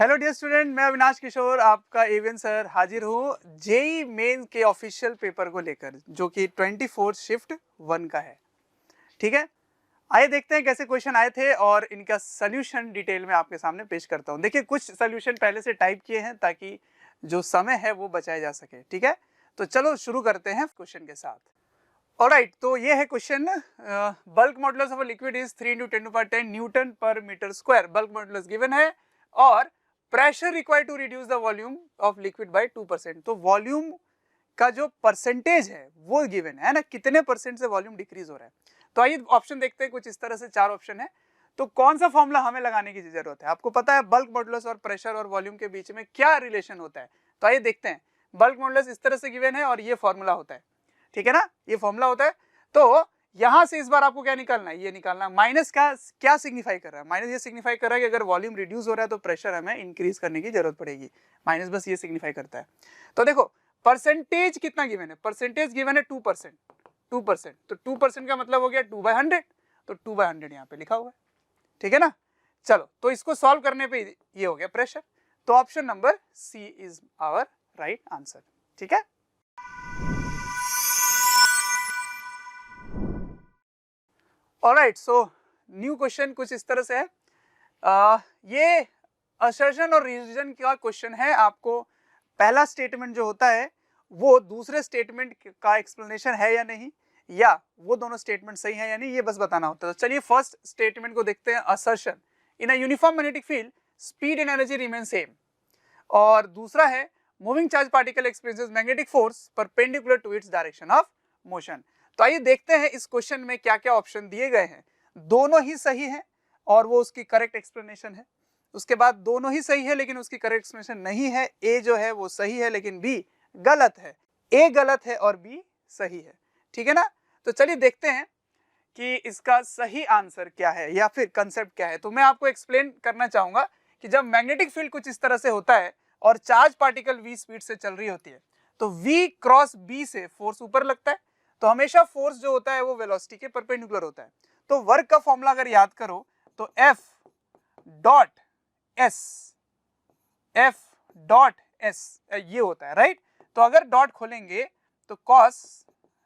Hello dear student, मैं अविनाश किशोर आपका avian sir हाजिर हूँ जेई मेन के ऑफिशियल पेपर को लेकर, जो कि 24 शिफ्ट 1 का है। ठीक है, आइए देखते हैं कैसे क्वेश्चन आए थे और इनका सोल्यूशन डिटेल में आपके सामने पेश करता हूँ। देखिए, कुछ सोल्यूशन पहले से टाइप किए हैं ताकि जो समय है वो बचाया जा सके। ठीक है, तो चलो शुरू करते हैं क्वेश्चन के साथ। ऑलराइट, तो ये है question. Bulk modulus of a liquid is 3 × 10⁻10 newton per metre square. Bulk modulus given है और pressure required to reduce the volume of liquid by 2%। तो वॉल्यूम का जो परसेंटेज है वो गिवन है ना, कितने परसेंट से वॉल्यूम डिक्रीज हो रहा है। तो आइए ऑप्शन देखते हैं। कुछ इस तरह से 4 ऑप्शन है। तो कौन सा फॉर्मूला हमें लगाने की जरूरत है? आपको पता है बल्क मॉडुलस और प्रेशर और वॉल्यूम के बीच में क्या रिलेशन होता है। तो आइए देखते हैं। बल्क मॉडुलस इस तरह से गिवन है और ये फॉर्मूला होता है। ठीक है ना, ये फॉर्मूला होता है। तो यहां से इस बार आपको क्या निकालना है? ये निकालना है माइनस का क्या सिग्निफाई कर रहा है? माइनस ये सिग्निफाई कर रहा है कि अगर वॉल्यूम रिड्यूस हो रहा है तो प्रेशर हमें इंक्रीज करने की जरूरत पड़ेगी। माइनस बस ये सिग्निफाई करता है। तो देखो, परसेंटेज कितना गिवन है? परसेंटेज गिवन है 2%। 2%, तो 2% का मतलब हो गया 2/100। तो 2/100 यहाँ पे लिखा हुआ है। ठीक है ना। चलो, तो इसको सॉल्व करने पे ये हो गया प्रेशर। तो option number C is our right answer. ठीक है। ऑलराइट, सो न्यू क्वेश्चन कुछ इस तरह से है। ये असर्शन और रीजन का क्वेश्चन है। आपको पहला स्टेटमेंट जो होता है वो दूसरे स्टेटमेंट का एक्सप्लेनेशन है या नहीं, या वो दोनों स्टेटमेंट सही है या नहीं, ये बस बताना होता है। तो चलिए फर्स्ट स्टेटमेंट को देखते हैं। Assertion, in a uniform magnetic field speed and energy remain same. और दूसरा है moving charge particle experiences magnetic force perpendicular to its direction of motion. तो आइए देखते हैं इस क्वेश्चन में क्या क्या ऑप्शन दिए गए हैं। दोनों ही सही है और वो उसकी करेक्ट एक्सप्लेनेशन है। उसके बाद दोनों ही सही है लेकिन उसकी करेक्ट एक्सप्लेनेशन नहीं है। ए जो है वो सही है लेकिन बी गलत है। ए गलत है और बी सही है। ठीक है ना। तो चलिए देखते हैं कि इसका सही आंसर क्या है या फिर कंसेप्ट क्या है। तो मैं आपको एक्सप्लेन करना चाहूंगा कि जब मैग्नेटिक फील्ड कुछ इस तरह से होता है और चार्ज पार्टिकल v स्पीड से चल रही होती है, तो v क्रॉस b से फोर्स ऊपर लगता है। तो हमेशा फोर्स जो होता है वो वेलोसिटी के परपेंडिकुलर होता है। तो वर्क का फॉर्मूला अगर याद करो तो F डॉट S ये होता है, राइट। तो अगर डॉट खोलेंगे तो cos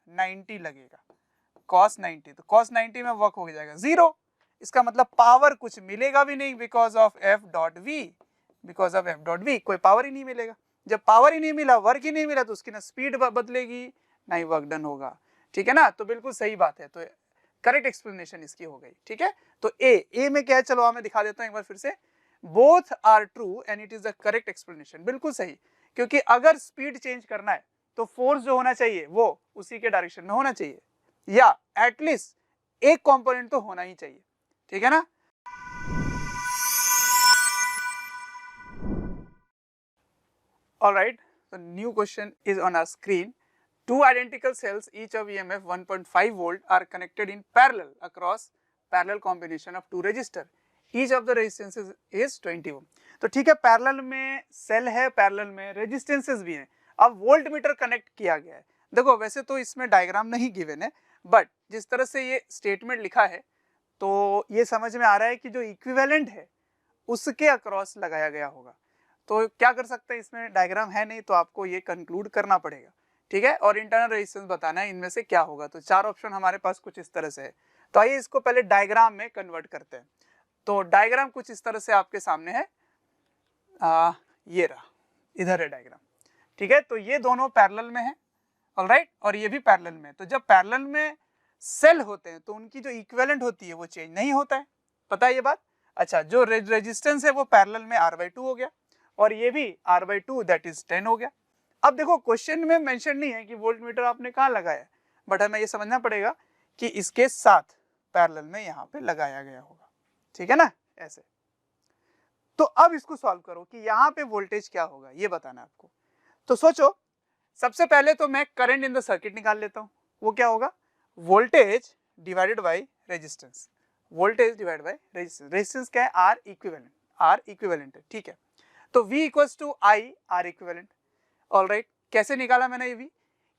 90 लगेगा। cos 90, तो cos 90 में वर्क हो जाएगा 0। इसका मतलब पावर कुछ मिलेगा भी नहीं because of F dot V। Because of F dot V कोई पावर ही नहीं मिलेगा। जब पावर ही नहीं मिला, वर्क ही नहीं मिला, तो उसकी ना स्पीड बदलेगी ना ही वर्क डन होगा। ठीक है ना। तो बिल्कुल सही बात है। तो करेक्ट एक्सप्लेनेशन इसकी हो गई। ठीक है। तो ए में क्या है, चलो मैं दिखा देता हूं एक बार फिर से। Both are true and it is the correct explanation. बिल्कुल सही, क्योंकि अगर स्पीड चेंज करना है तो फोर्स जो होना चाहिए वो उसी के डायरेक्शन में होना चाहिए, या एटलीस्ट एक कंपोनेंट तो होना ही चाहिए। ठीक है ना। Alright, so new question is on our screen. Two identical cells, each of EMF 1.5 volt, are connected in parallel across parallel combination of two resistor. Each of the resistances is 20 ohm. तो ठीक है, parallel में cell है, parallel में resistances भी हैं। अब volt meter connect किया गया है। देखो, वैसे तो इसमें डायग्राम नहीं गिवन है, बट जिस तरह से ये स्टेटमेंट लिखा है तो ये समझ में आ रहा है कि जो इक्विवेलेंट है उसके अक्रॉस लगाया गया होगा। तो क्या कर सकते हैं, इसमें डायग्राम है नहीं तो आपको ये कंक्लूड करना पड़ेगा। ठीक है, और इंटरनल रेजिस्टेंस बताना है इनमें से क्या होगा। तो 4 ऑप्शन हमारे पास कुछ इस तरह से है। तो आइए इसको पहले डायग्राम में कन्वर्ट करते हैं। तो डायग्राम कुछ इस तरह से आपके सामने है। ये रहा, इधर है डायग्राम। ठीक है, तो ये दोनों पैरेलल में है, ऑलराइट, और ये भी पैरेलल में। तो जब पैरेलल में सेल होते हैं तो उनकी जो इक्विवेलेंट होती है वो चेंज नहीं होता है। पता है ये बात? अच्छा, जो रेजिस्टेंस है वो पैरेलल में R/2 हो गया और ये भी R/2 दैट इज 10 हो गया। अब देखो, क्वेश्चन में मेंशन नहीं है कि वोल्ट मीटर आपने कहाँ लगाया, बट हमें ये समझना पड़ेगा कि इसके साथ पैरेलल में यहाँ पे लगाया गया होगा। ठीक है ना, ऐसे। तो अब इसको सॉल्व करो कि यहाँ पे वोल्टेज क्या होगा, ये बताना है आपको। तो सोचो, सबसे पहले तो मैं करंट इन द सर्किट निकाल लेता हूँ। वो क्या होगा? Voltage divided by resistance. Voltage divide by resistance. Resistance क्या है? R इक्विवेलेंट है। ठीक है, तो V equals to I R equivalent. Alright, कैसे निकाला मैंने ये V?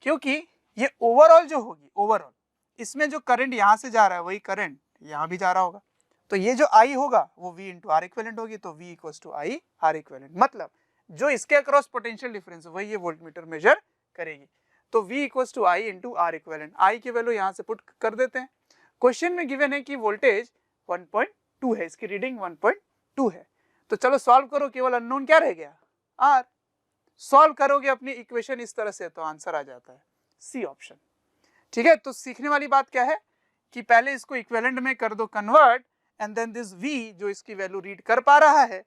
क्योंकि ये ओवरऑल जो होगी, ओवरऑल इसमें जो करंट यहाँ से जा रहा है वही करंट यहाँ भी जा रहा होगा। तो ये जो I होगा वो V इंटू आर इक्वेलेंट होगी, तो V equals to I R equivalent, मतलब जो इसके अक्रॉस पोटेंशियल डिफरेंस है वही ये वोल्टमीटर मेजर करेगी। तो V equals to I into R equivalent, I की वैल्यू यहाँ से पुट कर देते हैं। क्वेश्चन में गिवन है कि वोल्टेज 1.2 है, इसकी रीडिंग 1.2 है। तो चलो सॉल्व करो, केवल अननोन क्या रह गया, आर। सॉल्व करोगे अपनी इक्वेशन इस तरह से तो आंसर आ जाता है सी ऑप्शन। ठीक है, तो सीखने वाली बात क्या है कि पहले इसको इक्विवेलेंट में कर दो convert, and then this V जो इसकी वैल्यू रीड कर पा रहा है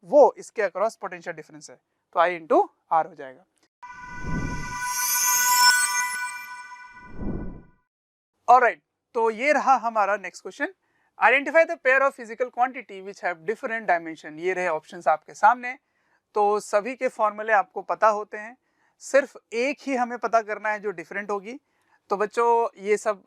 वो इसके अक्रॉस पोटेंशियल डिफरेंस है, तो I इंटू आर हो जाएगा। ऑलराइट, तो ये रहा हमारा next question. Identify the pair of physical quantity which have different dimension. ये रहे ऑप्शंस आपके सामने। तो सभी के फॉर्मूले आपको पता होते हैं, सिर्फ एक ही हमें पता करना है जो डिफरेंट होगी। तो बच्चों ये सब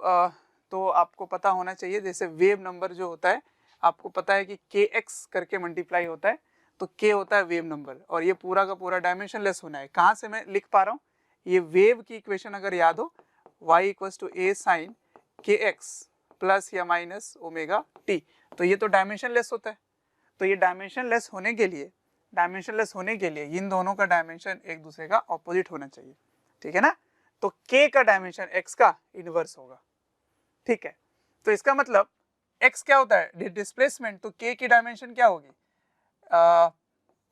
तो आपको पता होना चाहिए, जैसे वेव नंबर जो होता है आपको पता है कि kx करके मल्टीप्लाई होता है, तो k होता है वेव नंबर, और ये पूरा का पूरा डायमेंशनलेस होना है। कहाँ से मैं लिख पा रहा हूँ, ये वेव की इक्वेशन अगर याद हो, y equals to a sine kx plus या माइनस ओमेगा t, तो ये तो डायमेंशनलेस होता है। तो ये डायमेंशनलेस होने के लिए इन दोनों का डायमेंशन एक दूसरे का ऑपोजिट होना चाहिए, ठीक है ना। तो k का डायमेंशन x का इनवर्स होगा, ठीक है। तो इसका मतलब x क्या होता है, डिस्प्लेसमेंट, तो k की डायमेंशन क्या होगी,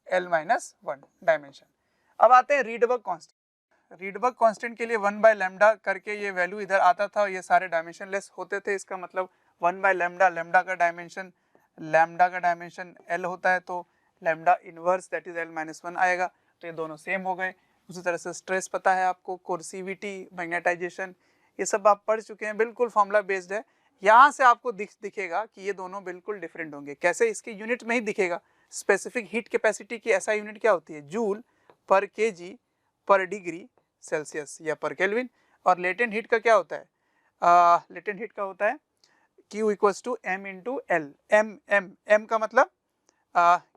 l-1 डायमेंशन। अब आते हैं रीडबर्ग कांस्टेंट। रीडबर्ग कांस्टेंट के लिए 1/λ करके ये वैल्यू इधर आता था, ये सारे डायमेंशनलेस होते थे। इसका मतलब 1/λ, लैम्डा का डायमेंशन l होता है, तो lambda inverse that is l-1 आएगा। तो ये दोनों सेम हो गए। उसी तरह से स्ट्रेस पता है आपको, कोर्सिविटी, मैग्नेटाइजेशन, ये सब आप पढ़ चुके हैं, बिल्कुल फॉर्मूला बेस्ड है। यहाँ से आपको दिखेगा कि ये दोनों बिल्कुल डिफरेंट होंगे। कैसे, इसके यूनिट में ही दिखेगा। स्पेसिफिक हीट कैपेसिटी की ऐसा यूनिट क्या होती है, जूल पर केजी पर डिग्री सेल्सियस या पर केल्विन। और लेटेंट हीट का क्या होता है, लेटेंट हीट का होता है Q equals to m into L. m का मतलब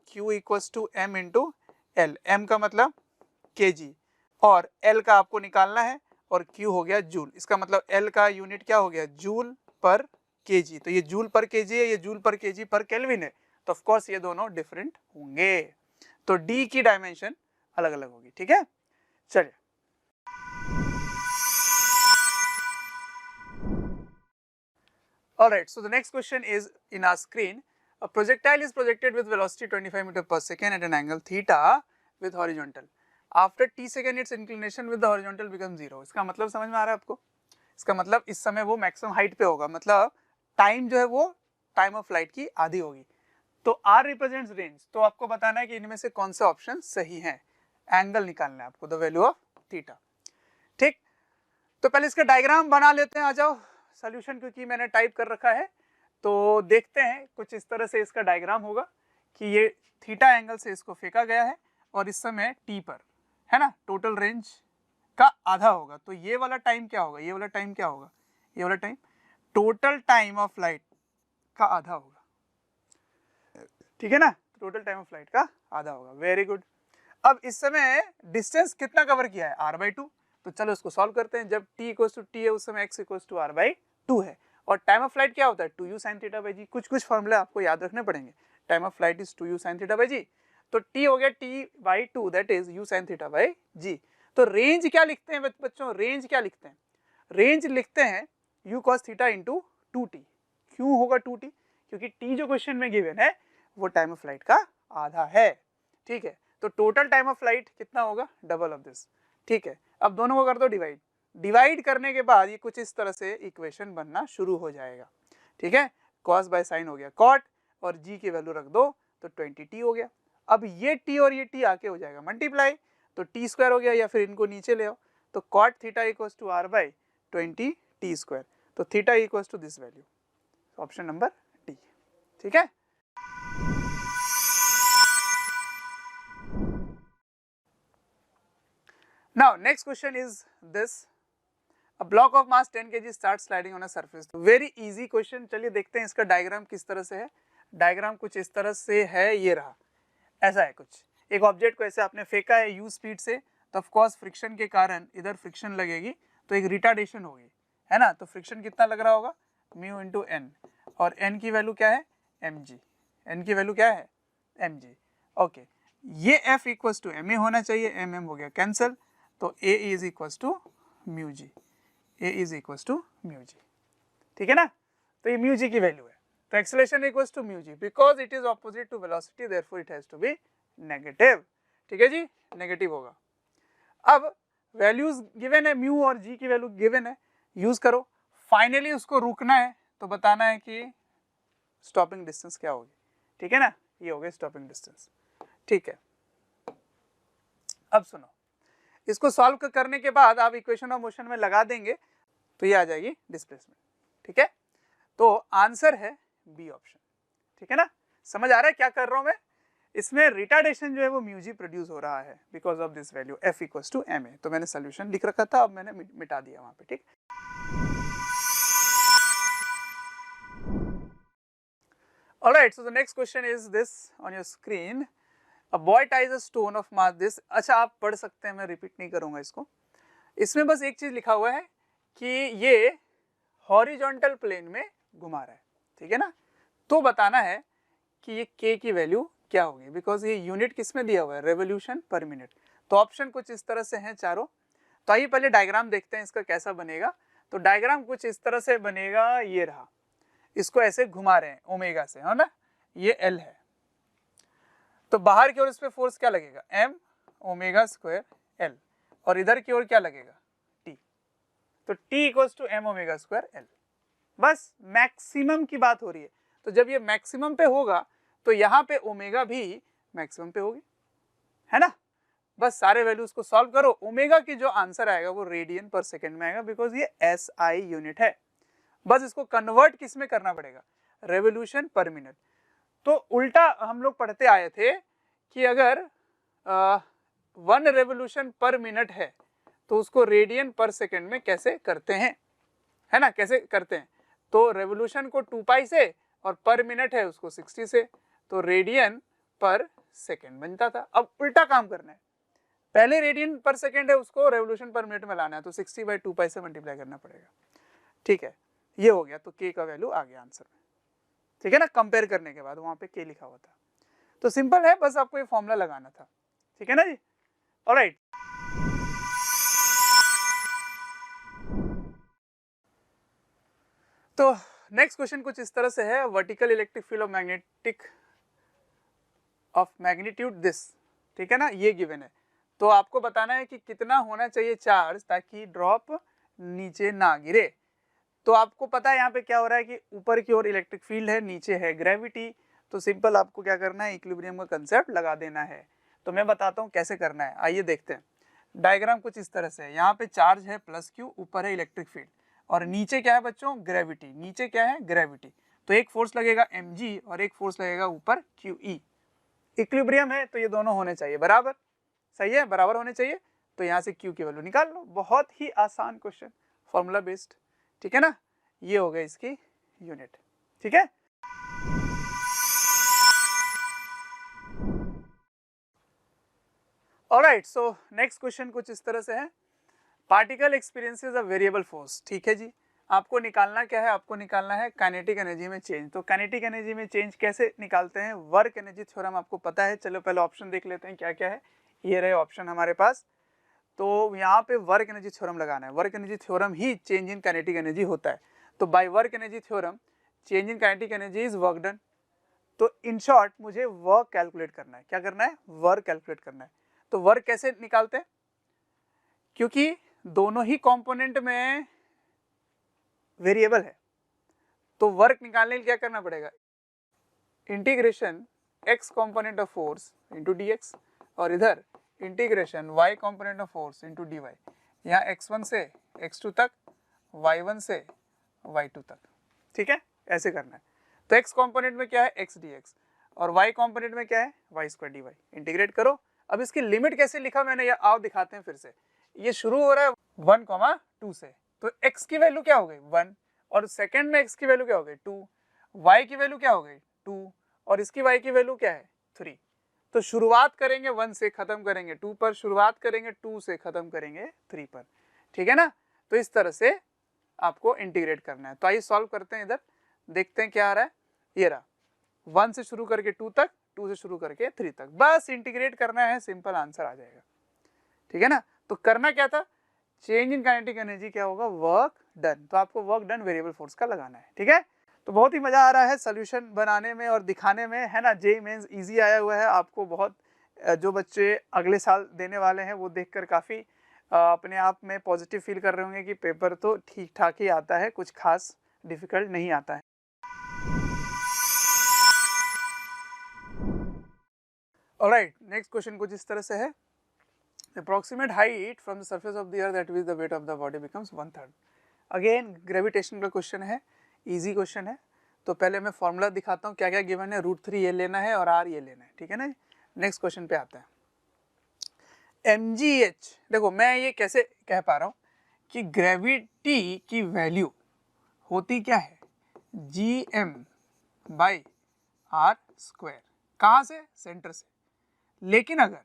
Q equals to m into L, m का मतलब kg, और L का आपको निकालना है, और Q हो गया जूल। इसका मतलब L का यूनिट क्या हो गया, जूल पर केजी। तो ये जूल पर केजी है, ये जूल पर केजी पर केल्विन है, तो ऑफ कोर्स ये दोनों डिफरेंट होंगे। तो D की डायमेंशन अलग अलग होगी, ठीक है। चलिए, alright, so the next question is in our screen. A projectile is projected with velocity 25 meter per second at an angle theta with horizontal. After t second its inclination with the horizontal becomes 0. इसका मतलब समझ में आ रहा है आपको। इसका मतलब इस समय वो मैक्सिमम हाइट पे होगा, मतलब टाइम जो है वो टाइम ऑफ फ्लाइट की आधी होगी। तो r रिप्रेजेंट्स रेंज, तो आपको बताना है कि इनमें से कौन से ऑप्शन सही हैं। एंगल निकालना है आपको, द वैल्यू ऑफ थीटा, ठीक। तो पहले इसका डायग्राम बना लेते हैं, आ जाओ सॉल्यूशन, क्योंकि मैंने टाइप कर रखा है। तो देखते हैं, कुछ इस तरह से इसका डायग्राम होगा कि ये थीटा एंगल से इसको फेंका गया है, और इस समय टी पर है ना, टोटल रेंज का आधा होगा। तो ये वाला टाइम क्या होगा, ये वाला टाइम क्या होगा, ये वाला time total time of flight का आधा होगा, ठीक है ना। टोटल टाइम ऑफ फ्लाइट का आधा होगा, वेरी गुड। अब इस समय डिस्टेंस कितना कवर किया है, r/2। तो चलो इसको सॉल्व करते हैं। जब t इक्वल्स टू t है उस समय x इक्वल्स टू r/2 है, और टाइम ऑफ फ्लाइट क्या होता है, 2u sin थीटा बाई जी। कुछ फॉर्मूले आपको याद रखने पड़ेंगे। Time of flight is 2u sin theta by g, तो t हो गया t/2 that is u sin theta by g. तो रेंज क्या लिखते हैं बच्चों, रेंज क्या लिखते हैं, रेंज लिखते हैं u cos theta into 2t। क्यों होगा 2t, क्योंकि t जो क्वेश्चन में गिवन है वो टाइम ऑफ फ्लाइट का आधा है, ठीक है। तो टोटल टाइम ऑफ फ्लाइट कितना होगा, डबल ऑफ दिस, ठीक है। अब दोनों को कर दो डिवाइड, डिवाइड करने के बाद ये कुछ इस तरह से इक्वेशन बनना शुरू हो जाएगा, ठीक है। कॉस बाय साइन हो गया कॉट, और जी की वैल्यू रख दो तो 20t हो गया। अब ये t और ये t आके हो जाएगा मल्टीप्लाई, तो t स्क्वायर हो गया, या फिर इनको नीचे ले आओ, तो cot theta equals to r by 20t square. तो theta equals to this value, option number D, ठीक है। Now next question is this, a block of mass 10 kg starts sliding on a surface. Very easy question। चलिए देखते हैं इसका diagram किस तरह से है। डायग्राम कुछ इस तरह से है, ये रहा, ऐसा है कुछ। एक ऑब्जेक्ट को ऐसे आपने फेंका है u स्पीड से, तो ऑफ कोर्स फ्रिक्शन के कारण इधर फ्रिक्शन लगेगी, तो एक रिटार्डेशन होगी, है ना। तो फ्रिक्शन कितना लग रहा होगा, म्यू इंटू एन, और एन की वैल्यू क्या है, mg, n की वैल्यू क्या है mg, ओके ये f इक्वल्स टू ma होना चाहिए, mm हो गया कैंसिल, तो a is equals to mu g, a is equals to mu g, ठीक है ना। तो ये म्यू जी की वैल्यू है, तो acceleration equals to mu g, because it is opposite to velocity therefore it has to be negative, ठीक है जी, नेगेटिव होगा। अब वैल्यूज गिवन है, म्यू और जी की वैल्यू गिवन है, यूज करो, फाइनली उसको रुकना है तो बताना है कि स्टॉपिंग डिस्टेंस क्या होगी, ठीक है ना, ये हो गया स्टॉपिंग डिस्टेंस, ठीक है। अब सुनो, इसको सॉल्व करने के बाद आप इक्वेशन ऑफ मोशन में लगा देंगे तो ये आ जाएगी डिस्प्लेसमेंट, ठीक है। तो आंसर है बी ऑप्शन, ठीक है ना। समझ आ रहा है क्या कर रहा हूं मैं, इसमें रिटार्डेशन जो है वो म्यू जी प्रोड्यूस हो रहा है because of this value f equals to ma, तो मैंने सोल्यूशन लिख रखा था, अब मैंने मिटा दिया वहां पे, ठीक। Alright, so the next question is this on your screen. A boy ties a stone of mass this, अच्छा आप पढ़ सकते हैं, मैं रिपीट नहीं करूंगा इसको। इसमें बस एक चीज लिखा हुआ है कि ये हॉरिजॉन्टल प्लेन में घुमा रहा है, ठीक है ना। तो बताना है कि ये k की वैल्यू क्या होगी, बिकॉज ये यूनिट किस में दिया हुआ है, रेवोल्यूशन पर मिनट। तो ऑप्शन कुछ इस तरह से हैं चारों। तो आइए पहले डायग्राम देखते हैं इसका कैसा बनेगा। तो डायग्राम कुछ इस तरह से बनेगा, ये रहा, इसको ऐसे घुमा रहे हैं ओमेगा से, है ना, ये L है। तो बाहर की ओर इस पे फोर्स क्या लगेगा, m ओमेगा स्क्वायर L, और इधर की ओर क्या लगेगा T, तो T equals to m omega square L। बस मैक्सिमम की बात हो रही है, तो जब ये मैक्सिमम पे होगा तो यहाँ पे ओमेगा भी मैक्सिमम पे होगी, है ना। बस सारे वैल्यूज को सॉल्व करो, ओमेगा की जो आंसर आएगा वो रेडियन पर सेकेंड में आएगा, बिकॉज ये SI यूनिट है। बस इसको कन्वर्ट किस में करना पड़ेगा, रेवोल्यूशन पर मिनट। तो उल्टा हम लोग पढ़ते आए थे कि अगर 1 रेवोल्यूशन पर मिनट है तो उसको रेडियन पर सेकेंड में कैसे करते हैं, है ना, कैसे करते हैं। तो रेवोल्यूशन को 2 पाई से और पर मिनट है उसको 60 से, तो रेडियन पर सेकेंड बनता था। अब उल्टा काम करना है, पहले रेडियन पर सेकेंड है उसको रेवोल्यूशन पर मिनट में लाना है, तो 60/2 पाई से मल्टीप्लाई करना पड़ेगा, ठीक है। ये हो गया, तो k का वैल्यू आ गया आंसर में, ठीक है ना। कंपेयर करने के बाद वहां पे k लिखा हुआ था, तो सिंपल है, बस आपको ये फॉर्मूला लगाना था, ठीक है ना जी। ऑलराइट, तो नेक्स्ट क्वेश्चन कुछ इस तरह से है, vertical electric field of magnitude this, ठीक है ना, ये गिवन है। तो आपको बताना है कि कितना होना चाहिए चार्ज ताकि ड्रॉप नीचे ना गिरे। तो आपको पता है यहाँ पे क्या हो रहा है कि ऊपर की ओर इलेक्ट्रिक फील्ड है, नीचे है ग्रेविटी। तो सिंपल आपको क्या करना है, इक्विलिब्रियम का कंसेप्ट लगा देना है। तो मैं बताता हूँ कैसे करना है, आइए देखते हैं। डायग्राम कुछ इस तरह से है, यहाँ पे चार्ज है +q, ऊपर है इलेक्ट्रिक फील्ड, और नीचे क्या है बच्चों, ग्रेविटी। नीचे क्या है, ग्रेविटी। तो एक फोर्स लगेगा mg और एक फोर्स लगेगा ऊपर qe। इक्विलिब्रियम है तो ये दोनों होने चाहिए बराबर, सही है, बराबर होने चाहिए। तो यहाँ से q की वैल्यू निकाल लो, बहुत ही आसान क्वेश्चन, फॉर्मूला बेस्ड, ठीक है ना। ये हो गया इसकी यूनिट, ठीक है। ऑलराइट, सो नेक्स्ट क्वेश्चन कुछ इस तरह से है, particle experiences a variable force, ठीक है जी। आपको निकालना क्या है, आपको निकालना है काइनेटिक एनर्जी में चेंज। तो काइनेटिक एनर्जी में चेंज कैसे निकालते हैं, वर्क एनर्जी थ्योरम आपको पता है। चलो पहले ऑप्शन देख लेते हैं क्या क्या है, ये रहे ऑप्शन हमारे पास। तो यहाँ पे वर्क एनर्जी थ्योरम लगाना है, work energy theorem he change in kinetic energy होता है। तो by work energy theorem change in kinetic energy is work done. तो इन शॉर्ट मुझे वर्क कैलकुलेट करना है, क्या करना है, वर्क कैलकुलेट करना है। तो वर्क कैसे निकालते हैं, क्योंकि दोनों ही कंपोनेंट में वेरिएबल है, तो वर्क निकालने के लिए क्या करना पड़ेगा, integration x component of force into dx, और इधर integration y component of force into dy। यहाँ x1 से x2 तक, y1 से y2 तक, ठीक है, ऐसे करना है। तो x कंपोनेंट में क्या है, x dx, और y कंपोनेंट में क्या है, y स्क्वायर dy। इंटीग्रेट करो। अब इसकी लिमिट कैसे लिखा मैंने, ये आओ दिखाते हैं फिर से। ये शुरू हो रहा है 1,2 से, तो x की वैल्यू क्या हो गई 1, और सेकंड में x की वैल्यू क्या हो गई 2, y की वैल्यू क्या हो गई 2, और इसकी y की वैल्यू क्या है 3। तो शुरुआत करेंगे 1 से, खत्म करेंगे 2 पर, शुरुआत करेंगे 2 से, खत्म करेंगे 3 पर, ठीक है ना। तो इस तरह से आपको इंटीग्रेट करना है। तो आइए सॉल्व करते हैं, इधर देखते हैं क्या आ रहा है। ये रहा, 1 से शुरू करके 2 तक, 2 से शुरू करके 3 तक, बस इंटीग्रेट करना है, सिंपल आंसर आ जाएगा। ठीक है ना। तो करना क्या था, चेंज इन काइनेटिक एनर्जी क्या होगा, वर्क डन। तो आपको वर्क डन वेरिएबल फोर्स का लगाना है। ठीक है, तो बहुत ही मजा आ रहा है सोल्यूशन बनाने में और दिखाने में, है ना। जेईई मेंस इजी आया हुआ है आपको बहुत, जो बच्चे अगले साल देने वाले हैं वो देखकर काफ़ी अपने आप में पॉजिटिव फील कर रहे होंगे कि पेपर तो ठीक ठाक ही आता है, कुछ खास डिफिकल्ट नहीं आता है। ऑलराइट, नेक्स्ट क्वेश्चन कुछ इस तरह से है, approximate height from the surface of the earth that with the weight of the body becomes 1/3। Again gravitation का क्वेश्चन है, इजी क्वेश्चन है। तो पहले मैं फॉर्मूला दिखाता हूँ क्या क्या गिवन है, √3 ये लेना है और r ये लेना है। ठीक है ना। नेक्स्ट क्वेश्चन पे आता है, mgh। देखो मैं ये कैसे कह पा रहा हूँ कि ग्रेविटी की वैल्यू होती क्या है, gm/r²। कहाँ से, सेंटर से। लेकिन अगर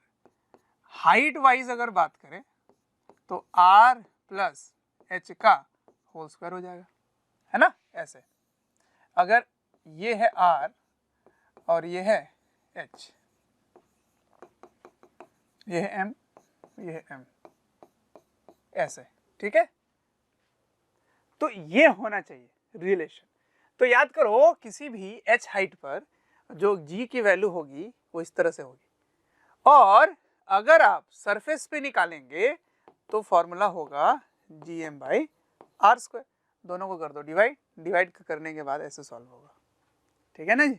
हाइट वाइज अगर बात करें तो r + h का होल स्क्वायर हो जाएगा, है ना। ऐसे अगर ये है r और ये है h, ये है m, ये है m, ऐसे। ठीक है, तो ये होना चाहिए रिलेशन। तो याद करो किसी भी h हाइट पर जो g की वैल्यू होगी वो इस तरह से होगी, और अगर आप सरफेस पे निकालेंगे तो फॉर्मूला होगा gm/r²। दोनों को कर दो डिवाइड, डिवाइड करने के बाद ऐसे सॉल्व होगा। ठीक है ना जी।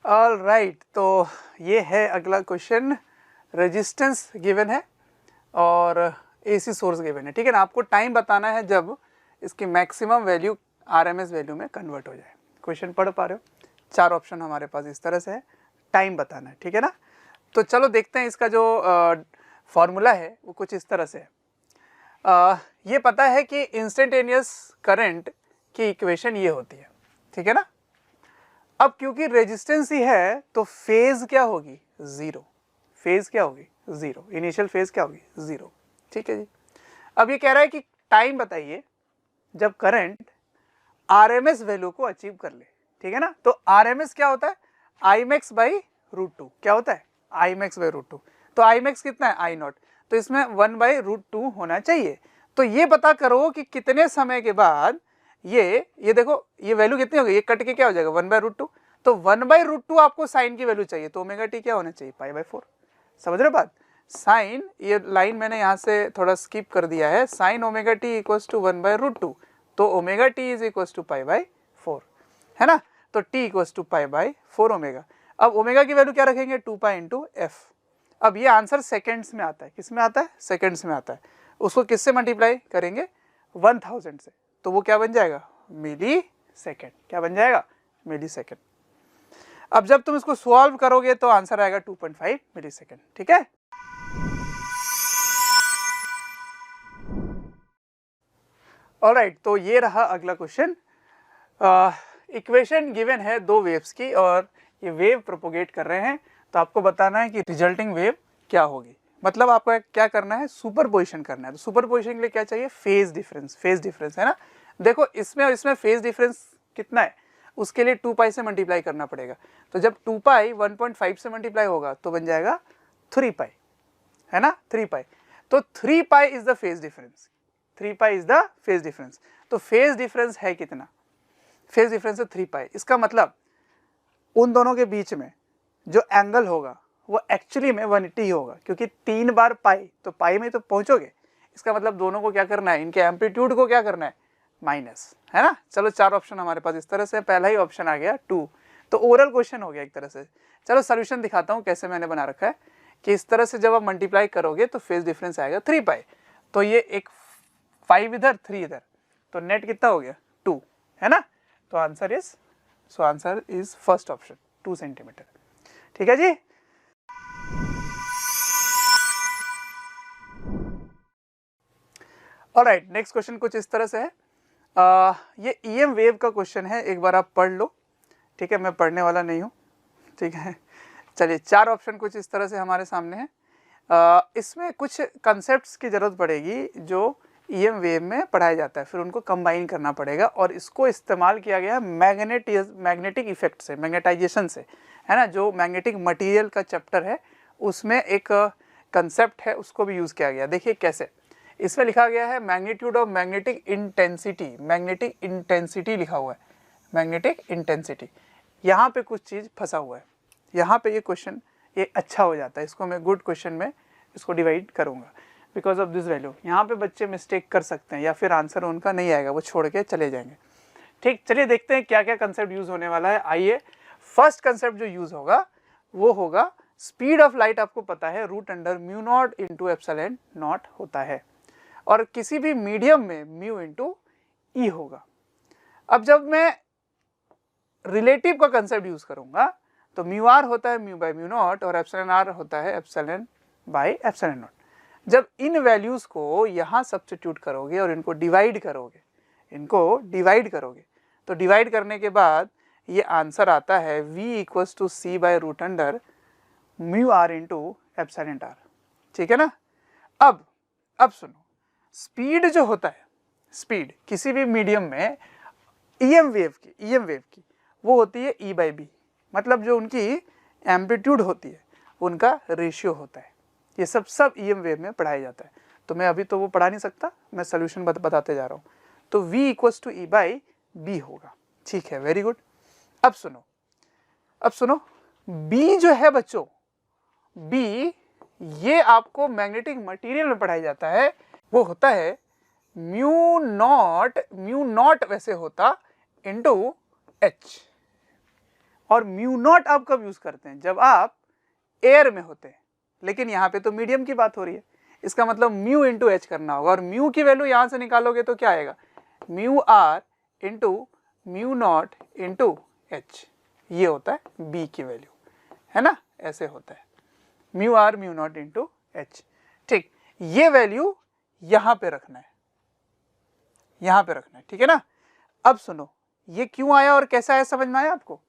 ऑल राइट, तो ये है अगला क्वेश्चन, रेजिस्टेंस गिवन है और एसी सोर्स गिवन है। ठीक है ना। आपको टाइम बताना है जब इसकी मैक्सिमम वैल्यू आरएमएस वैल्यू में कन्वर्ट हो जाए। क्वेश्चन पढ़ पा रहे हो, 4 ऑप्शन हमारे पास इस तरह से है, टाइम बताना है। ठीक है ना। तो चलो देखते हैं इसका जो फॉर्मूला है वो कुछ इस तरह से है। ये पता है कि इंस्टेंटेनियस करंट की इक्वेशन ये होती है। ठीक है ना। अब क्योंकि रेजिस्टेंस ही है तो फेज क्या होगी, 0। फेज क्या होगी, 0। इनिशियल फेज क्या होगी, 0। ठीक है जी। अब ये कह रहा है कि टाइम बताइए जब करंट आरएमएस वैल्यू को अचीव कर ले। ठीक है ना। तो आरएमएस क्या होता है, Imax/√2। क्या होता है, Imax/√2। तो Imax कितना है, I0। तो इसमें 1/√2 होना चाहिए। तो ये पता करो कि कितने समय के बाद ये देखो ये वैल्यू कितनी होगी, ये कट के क्या हो जाएगा, 1/√2। तो 1/√2 आपको साइन की वैल्यू चाहिए, तो ओमेगा टी क्या होना चाहिए, π/4। समझ रहे हो बात। साइन, ये लाइन मैंने यहाँ से थोड़ा स्किप कर दिया है, sine omega T equals to 1/√2। तो omega T is equals to π/4, है ना। तो t इक्वल्स टू π/4 ओमेगा। अब ओमेगा की वैल्यू क्या रखेंगे, 2π × f। अब ये आंसर सेकेंड्स में आता है, किस में आता है, सेकेंड्स में आता है। उसको किससे मल्टीप्लाई करेंगे, 1000 से। तो वो क्या बन जाएगा, मिली सेकेंड। क्या बन जाएगा, मिली सेकेंड। अब जब तुम इसको सॉल्व करोगे तो आंसर आएगा 2.5 मिली सेकेंड। ठीक है। ऑलराइट, तो ये रहा अगला क्वेश्चन। इक्वेशन गिवन है 2 वेव्स की और ये वेव प्रोपोगेट कर रहे हैं। तो आपको बताना है कि रिजल्टिंग वेव क्या होगी। मतलब आपको क्या करना है, सुपरपोजिशन करना है। तो सुपरपोजिशन के लिए क्या चाहिए, फेज डिफरेंस। फेज डिफरेंस, है ना। देखो इसमें और इसमें फेज डिफरेंस कितना है, उसके लिए 2π से मल्टीप्लाई करना पड़ेगा। तो जब 2π 1.5 से मल्टीप्लाई होगा तो बन जाएगा 3π, है ना, 3π। तो 3π is the phase difference, 3π is the phase difference. तो फेज डिफरेंस है कितना, फेज डिफरेंस है 3π। इसका मतलब उन दोनों के बीच में जो एंगल होगा वो एक्चुअली में 180 होगा, क्योंकि 3 बार पाई तो पाई में तो पहुंचोगे। इसका मतलब दोनों को क्या करना है, इनके एम्पलीट्यूड को क्या करना है, माइनस, है ना। चलो 4 ऑप्शन हमारे पास इस तरह से, पहला ही ऑप्शन आ गया 2। तो ओरल क्वेश्चन हो गया एक तरह से। चलो सोल्यूशन दिखाता हूँ कैसे मैंने बना रखा है कि इस तरह से जब आप मल्टीप्लाई करोगे तो फेज डिफरेंस आएगा 3π। तो ये एक 5 इधर 3 इधर, तो नेट कितना हो गया 2, है ना। तो answer is first option 2 centimetre. ठीक है जी। ऑलराइट, नेक्स्ट क्वेश्चन कुछ इस तरह से है। ये EM वेव का क्वेश्चन है, एक बार आप पढ़ लो। ठीक है, मैं पढ़ने वाला नहीं हूँ। ठीक है, चलिए 4 ऑप्शन कुछ इस तरह से हमारे सामने है। इसमें कुछ कंसेप्ट्स की ज़रूरत पड़ेगी जो EM वेव में पढ़ाया जाता है, फिर उनको कंबाइन करना पड़ेगा और इसको इस्तेमाल किया गया मैग्नेटिक इफेक्ट से, मैग्नेटाइजेशन से, है ना। जो मैग्नेटिक मटेरियल का चैप्टर है उसमें एक कंसेप्ट है, उसको भी यूज़ किया गया। देखिए कैसे, इसमें लिखा गया है मैग्नीट्यूड ऑफ मैग्नेटिक इंटेंसिटी लिखा हुआ है, मैग्नेटिक इंटेंसिटी। यहाँ पे कुछ चीज़ फंसा हुआ है, यहाँ पे ये क्वेश्चन ये अच्छा हो जाता है, इसको मैं गुड क्वेश्चन में इसको डिवाइड करूँगा बिकॉज ऑफ दिस वैल्यू। यहाँ पे बच्चे मिस्टेक कर सकते हैं या फिर आंसर उनका नहीं आएगा, वो छोड़ के चले जाएंगे। ठीक, चलिए देखते हैं क्या क्या कंसेप्ट यूज़ होने वाला है। आइए, फर्स्ट कंसेप्ट जो यूज़ होगा वो होगा स्पीड ऑफ लाइट। आपको पता है √μ0 इंटू एप्सिलॉन नॉट होता है और किसी भी मीडियम में म्यू इंटू ई होगा। अब जब मैं रिलेटिव का कंसेप्ट यूज़ करूँगा तो म्यू आर होता है म्यू बाई म्यू नॉट और एप्सिलॉन आर होता है एप्सिलॉन बाई एप्सिलॉन नॉट। जब इन वैल्यूज़ को यहाँ सब्स्टिट्यूट करोगे और इनको डिवाइड करोगे तो डिवाइड करने के बाद ये आंसर आता है V equals to C by root under mu R into epsilon R. ठीक है ना। अब सुनो, स्पीड जो होता है, स्पीड किसी भी मीडियम में EM वेव की वो होती है E बाई बी, मतलब जो उनकी एम्पलीट्यूड होती है उनका रेशियो होता है। ये सब EM वेव में पढ़ाया जाता है, तो मैं अभी तो वो पढ़ा नहीं सकता, मैं सोल्यूशन बताते जा रहा हूँ। तो V equals to E by B होगा। ठीक है, वेरी गुड। अब सुनो B जो है बच्चों, B ये आपको मैग्नेटिक मटेरियल में पढ़ाया जाता है, वो होता है म्यू नॉट वैसे होता इंटू H। और म्यू नॉट आप कब यूज करते हैं? जब आप एयर में होते हैं, लेकिन यहाँ पे तो मीडियम की बात हो रही है, इसका मतलब म्यू इंटू एच करना होगा और म्यू की वैल्यू यहाँ से निकालोगे तो क्या आएगा, mu R into mu not into H. ये होता है बी की वैल्यू, है ना, ऐसे होता है mu R mu not into H. ठीक, ये वैल्यू यहाँ पे रखना है, ठीक है ना। अब सुनो, ये क्यों आया और कैसा आया समझ में आया आपको?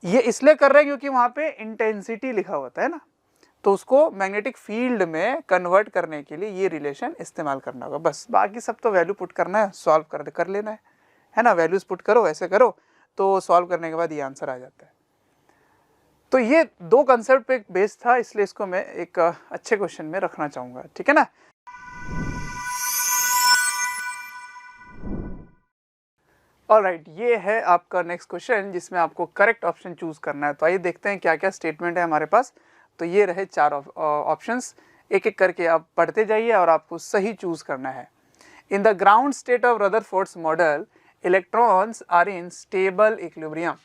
ये इसलिए कर रहे हैं क्योंकि वहां पे इंटेंसिटी लिखा होता है ना, तो उसको मैग्नेटिक फील्ड में कन्वर्ट करने के लिए ये रिलेशन इस्तेमाल करना होगा। बस, बाकी सब तो वैल्यू पुट करना है, सॉल्व कर लेना है ना। वैल्यूज पुट करो, ऐसे करो तो सॉल्व करने के बाद ये आंसर आ जाता है। तो ये दो कंसेप्ट पे बेस था, इसलिए इसको मैं एक अच्छे क्वेश्चन में रखना चाहूंगा। ठीक है ना। ऑलराइट, ये है आपका नेक्स्ट क्वेश्चन जिसमें आपको करेक्ट ऑप्शन चूज करना है। तो आइए देखते हैं क्या क्या स्टेटमेंट है हमारे पास। तो ये रहे 4 ऑप्शंस, एक एक करके आप पढ़ते जाइए और आपको सही चूज करना है। In the ground state of Rutherford's model electrons are in stable equilibrium.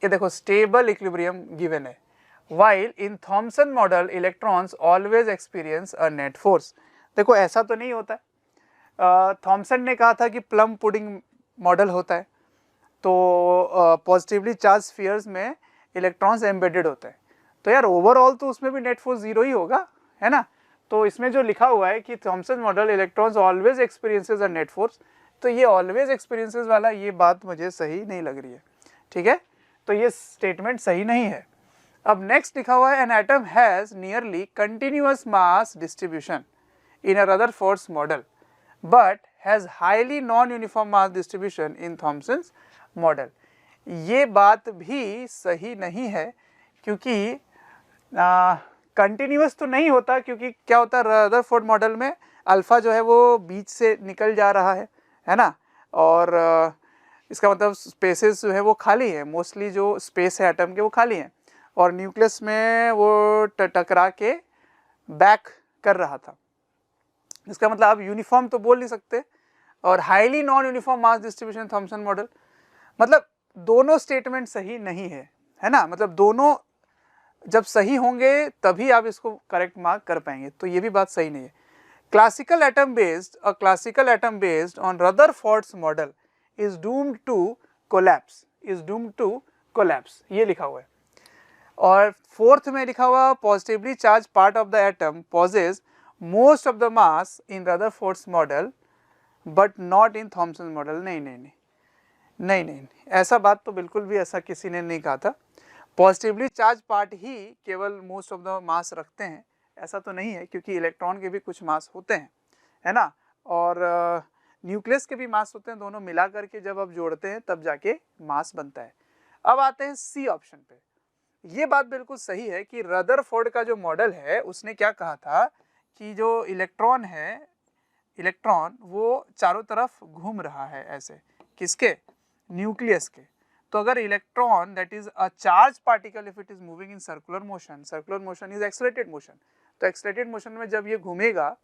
ये देखो स्टेबल इक्विलिब्रियम गिवन है। While in Thomson model electrons always experience a net force. देखो ऐसा तो नहीं होता है, थॉमसन ने कहा था कि प्लम पुडिंग मॉडल होता है, तो पॉजिटिवली चार्ज स्फीयर्स में इलेक्ट्रॉन्स एम्बेडेड होते हैं, तो यार ओवरऑल तो उसमें भी नेट फोर्स 0 ही होगा, है ना। तो इसमें जो लिखा हुआ है कि Thomson model electrons always experiences a net force, तो ये ऑलवेज एक्सपीरियंसेस वाला ये बात मुझे सही नहीं लग रही है। ठीक है, तो ये स्टेटमेंट सही नहीं है। अब नेक्स्ट लिखा हुआ है an atom has nearly continuous mass distribution in a Rutherford's model but has highly non-uniform mass distribution in Thomson's model। ये बात भी सही नहीं है क्योंकि कंटिन्यूअस तो नहीं होता, क्योंकि क्या होता है रदरफोर्ड मॉडल में अल्फा जो है वो बीच से निकल जा रहा है ना, और इसका मतलब स्पेसेस जो है वो खाली है, मोस्टली जो स्पेस है एटम के वो खाली हैं, और न्यूक्लियस में वो टकरा के बैक कर रहा था। इसका मतलब आप यूनिफॉर्म तो बोल नहीं सकते, और highly non uniform mass distribution Thompson model, मतलब दोनों स्टेटमेंट सही नहीं है ना। मतलब दोनों जब सही होंगे तभी आप इसको करेक्ट मार्क कर पाएंगे, तो ये भी बात सही नहीं है। Classical atom based on Rutherford's model is doomed to collapse, ये लिखा हुआ है। और फोर्थ में लिखा हुआ positively charge part of the atom possesses most of the mass in Rutherford's model but not in Thomson model. नहीं, ऐसा बात तो बिल्कुल भी ऐसा किसी ने नहीं कहा था। पॉजिटिवली चार्ज पार्ट ही केवल मोस्ट ऑफ द मास रखते हैं, ऐसा तो नहीं है, क्योंकि इलेक्ट्रॉन के भी कुछ मास होते हैं, है ना। और न्यूक्लियस के भी मास होते हैं, दोनों मिला करके जब आप जोड़ते हैं तब जाके मास बनता है। अब आते हैं सी ऑप्शन पे। ये बात बिल्कुल सही है कि रदरफोर्ड का जो मॉडल है उसने क्या कहा था कि जो इलेक्ट्रॉन है, इलेक्ट्रॉन वो चारों तरफ घूम रहा है ऐसे, किसके, न्यूक्लियस के। तो अगर electron that is a charge particle if it is moving in circular motion is accelerated motion, तो एक्सेलरेटेड मोशन में जब ये घूमेगा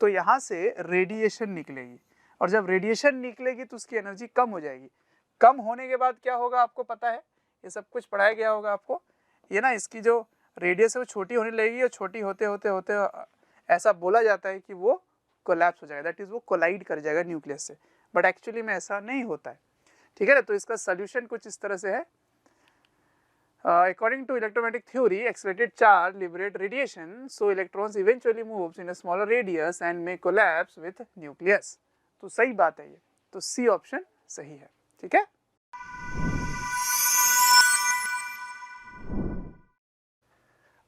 तो यहाँ से रेडिएशन निकलेगी, और जब रेडिएशन निकलेगी तो उसकी एनर्जी कम हो जाएगी। कम होने के बाद क्या होगा आपको पता है, ये सब कुछ पढ़ाया गया होगा आपको। ये ना इसकी जो रेडियस है वो छोटी होने लगेगी, और छोटी होते होते होते ऐसा बोला जाता है कि वो कोलैप्स हो जाएगा, दैट इज वो कोलाइड कर जाएगा न्यूक्लियस से, बट एक्चुअली में ऐसा नहीं होता है। ठीक है ना, तो इसका सोल्यूशन कुछ इस तरह से है। According to electromagnetic theory, accelerated charge liberate radiation, so electrons eventually moves in a smaller radius and may collapse with nucleus. तो सही बात है ये, तो सी ऑप्शन सही है। ठीक है,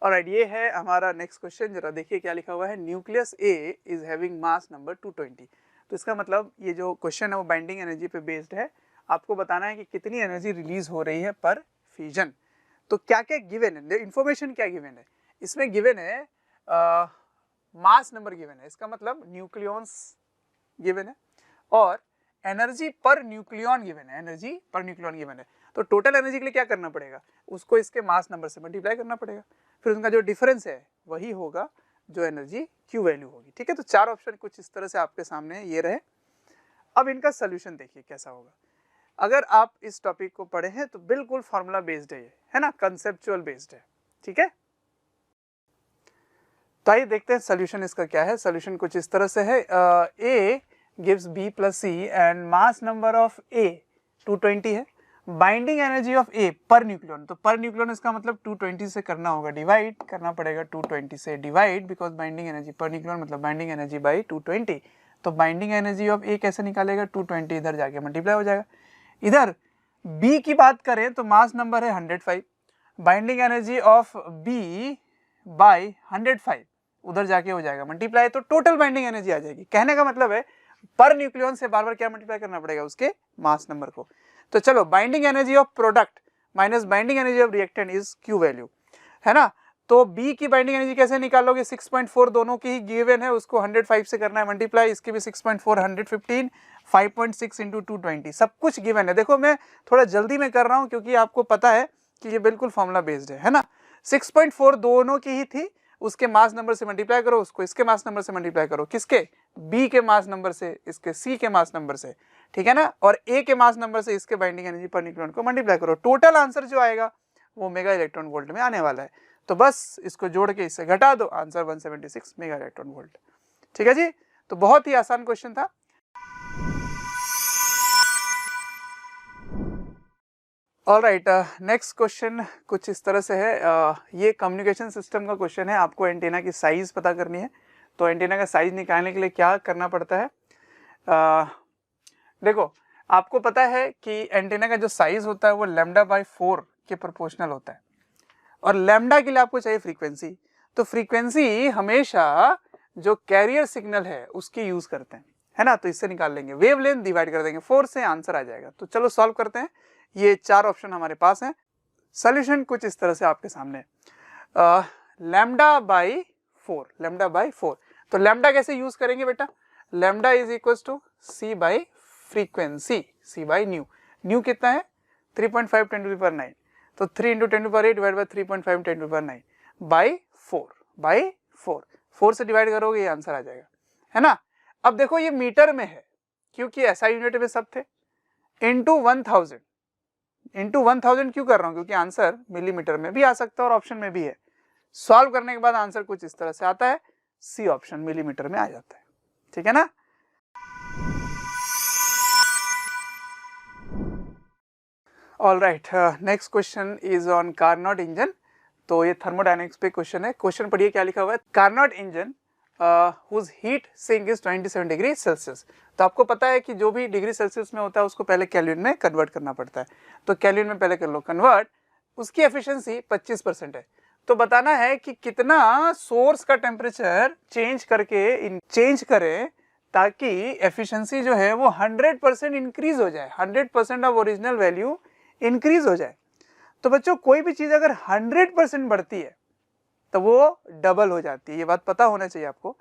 ऑलराइट, ये है हमारा नेक्स्ट क्वेश्चन। जरा देखिए क्या लिखा हुआ है, nucleus A is having mass number 220। तो इसका मतलब ये जो क्वेश्चन है वो बाइंडिंग एनर्जी पे बेस्ड है। आपको बताना है कि कितनी एनर्जी रिलीज हो रही है पर फ्यूजन। तो क्या क्या गिवन है, इंफॉर्मेशन क्या गिवन है, इसमें गिवन है मास नंबर गिवन है, इसका मतलब न्यूक्लियॉन्स गिवन है, और एनर्जी पर न्यूक्लियॉन गिवन है, एनर्जी पर न्यूक्लियॉन गिवन है। तो टोटल एनर्जी के लिए क्या करना पड़ेगा, उसको इसके मास नंबर से मल्टीप्लाई करना पड़ेगा, फिर उनका जो डिफरेंस है वही होगा जो एनर्जी क्यू वैल्यू होगी। ठीक है, तो चार ऑप्शन कुछ इस तरह से आपके सामने ये रहे। अब इनका सोल्यूशन देखिए कैसा होगा। अगर आप इस टॉपिक को पढ़े हैं तो बिल्कुल फॉर्मूला बेस्ड है ये, है ना, कंसेप्चुअल बेस्ड है। ठीक है, तो आइए देखते हैं सोल्यूशन इसका क्या है। सोल्यूशन कुछ इस तरह से है, A gives B plus C and mass number of A 220 है, binding energy of A per nucleon, तो पर न्यूक्लियन इसका मतलब 220 से करना होगा, डिवाइड करना पड़ेगा 220 से, divide because binding energy per nucleon मतलब बाइंडिंग एनर्जी बाई 220। तो बाइंडिंग एनर्जी ऑफ ए कैसे निकालेगा, 220 इधर जाके मल्टीप्लाई हो जाएगा। इधर बी की बात करें तो मास नंबर है 105, binding energy of B by 105 उधर जाके हो जाएगा मल्टीप्लाई, तो टोटल बाइंडिंग एनर्जी आ जाएगी। कहने का मतलब है पर न्यूक्लियन से बार बार क्या मल्टीप्लाई करना पड़ेगा, उसके मास नंबर को। तो चलो, binding energy of product minus binding energy of reactant is Q value, है ना। तो बी की बाइंडिंग एनर्जी कैसे निकालोगे, 6.4 दोनों की ही गिवन है, उसको 105 से करना है मल्टीप्लाई, इसकी भी 6.4 115 5.6 इंटू 220 सब कुछ गिवन है। देखो मैं थोड़ा जल्दी में कर रहा हूँ क्योंकि आपको पता है कि ये बिल्कुल फॉर्मूला बेस्ड है ना। 6.4 दोनों की ही थी, उसके मास नंबर से मल्टीप्लाई करो, उसको इसके मास नंबर से मल्टीप्लाई करो, किसके, बी के मास नंबर से, इसके सी के मास नंबर से, ठीक है ना, और ए के मास नंबर से इसके बाइंडिंग एनर्जी पर न्यूक्लियन को मल्टीप्लाई करो। टोटल आंसर जो आएगा वो मेगा इलेक्ट्रॉन वोल्ट में आने वाला है। तो बस इसको जोड़ के इससे घटा दो, आंसर 176 मेगा इलेक्ट्रॉन वोल्ट। ठीक है जी, तो बहुत ही आसान क्वेश्चन था। ऑलराइट, नेक्स्ट क्वेश्चन कुछ इस तरह से है, ये कम्युनिकेशन सिस्टम का क्वेश्चन है। आपको एंटीना की साइज पता करनी है, तो एंटीना का साइज निकालने के लिए क्या करना पड़ता है। देखो आपको पता है कि एंटीना का जो साइज होता है वो λ/4 के प्रोपोर्शनल होता है, और लैम्डा के लिए आपको चाहिए फ्रीक्वेंसी। तो फ्रीक्वेंसी हमेशा जो कैरियर सिग्नल है उसकी यूज करते हैं, है ना। तो इससे निकाल लेंगे, वेवलेंथ डिवाइड कर देंगे 4 से, आंसर आ जाएगा। तो चलो सॉल्व करते हैं, ये चार ऑप्शन हमारे पास हैं। सोल्यूशन कुछ इस तरह से आपके सामने, λ/4, λ/4। तो लैम्डा कैसे यूज करेंगे बेटा, lambda is equal to C by frequency, C by nu. Nu कितना है 3.5 10⁹, तो 3 इंटू 10⁸ डिवाइड बाई 3.5 10⁹ बाई 4 4 से डिवाइड करोगे ये आंसर आ जाएगा, है ना। अब देखो ये मीटर में है क्योंकि ऐसा यूनिट में सब थे, इंटू 1000 क्यों कर रहा हूँ, क्योंकि आंसर मिलीमीटर में भी आ सकता है और ऑप्शन में भी है। सॉल्व करने के बाद आंसर कुछ इस तरह से आता है, सी ऑप्शन मिलीमीटर में आ जाता है। ठीक है ना। All right, next question is on Carnot engine. तो ये थर्मोडायनेमिक्स पे क्वेश्चन है। क्वेश्चन पढ़िए क्या लिखा हुआ है, Carnot engine whose heat sink is 27 degree Celsius. तो आपको पता है कि जो भी डिग्री सेल्सियस में होता है उसको पहले केल्विन में कन्वर्ट करना पड़ता है। तो केल्विन में पहले कर लो कन्वर्ट, उसकी एफिशिएंसी 25% है। तो बताना है कि कितना सोर्स का टेम्परेचर चेंज करें ताकि एफिशिएंसी जो है वो 100% इंक्रीज हो जाए, 100% ऑफ ओरिजिनल वैल्यू इंक्रीज हो जाए। तो बच्चों कोई भी चीज़ अगर 100% बढ़ती है तो वो डबल हो जाती है। ये बात पता होना चाहिए आपको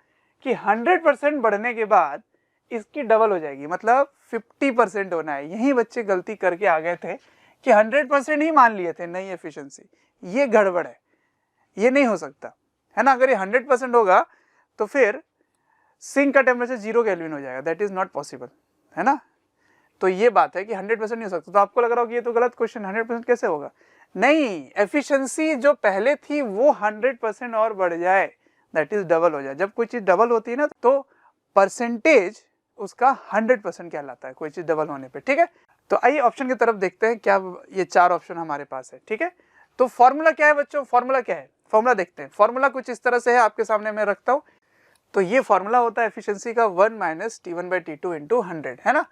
कि 100% बढ़ने के बाद इसकी डबल हो जाएगी, मतलब 50% होना है। यही बच्चे गलती करके आ गए थे कि 100% ही मान लिए थे नई एफिशिएंसी। ये गड़बड़ है, ये नहीं हो सकता है ना। अगर ये 100% होगा तो फिर सिंक का टेम्परेचर 0 केल्विन हो जाएगा, दैट इज नॉट पॉसिबल, है ना। तो ये बात है कि 100% नहीं हो सकता। तो आपको लग रहा हो कि ये तो गलत क्वेश्चन, 100% कैसे होगा? नहीं, एफिशिएंसी जो पहले थी वो 100% और बढ़ जाए, दैट इज डबल हो जाए। जब कोई चीज डबल होती है ना तो परसेंटेज उसका 100% कहलाता है, कोई चीज डबल होने पे, ठीक है। तो आइए ऑप्शन की तरफ देखते हैं, क्या ये 4 ऑप्शन हमारे पास है, ठीक है। तो फॉर्मूला क्या है बच्चों? फॉर्मूला क्या है? फॉर्मूला देखते हैं। फॉर्मूला कुछ इस तरह से है, आपके सामने मैं रखता हूं। तो ये फॉर्मूला होता है एफिशिएंसी का 1 - T1/T2 × 100, है ना।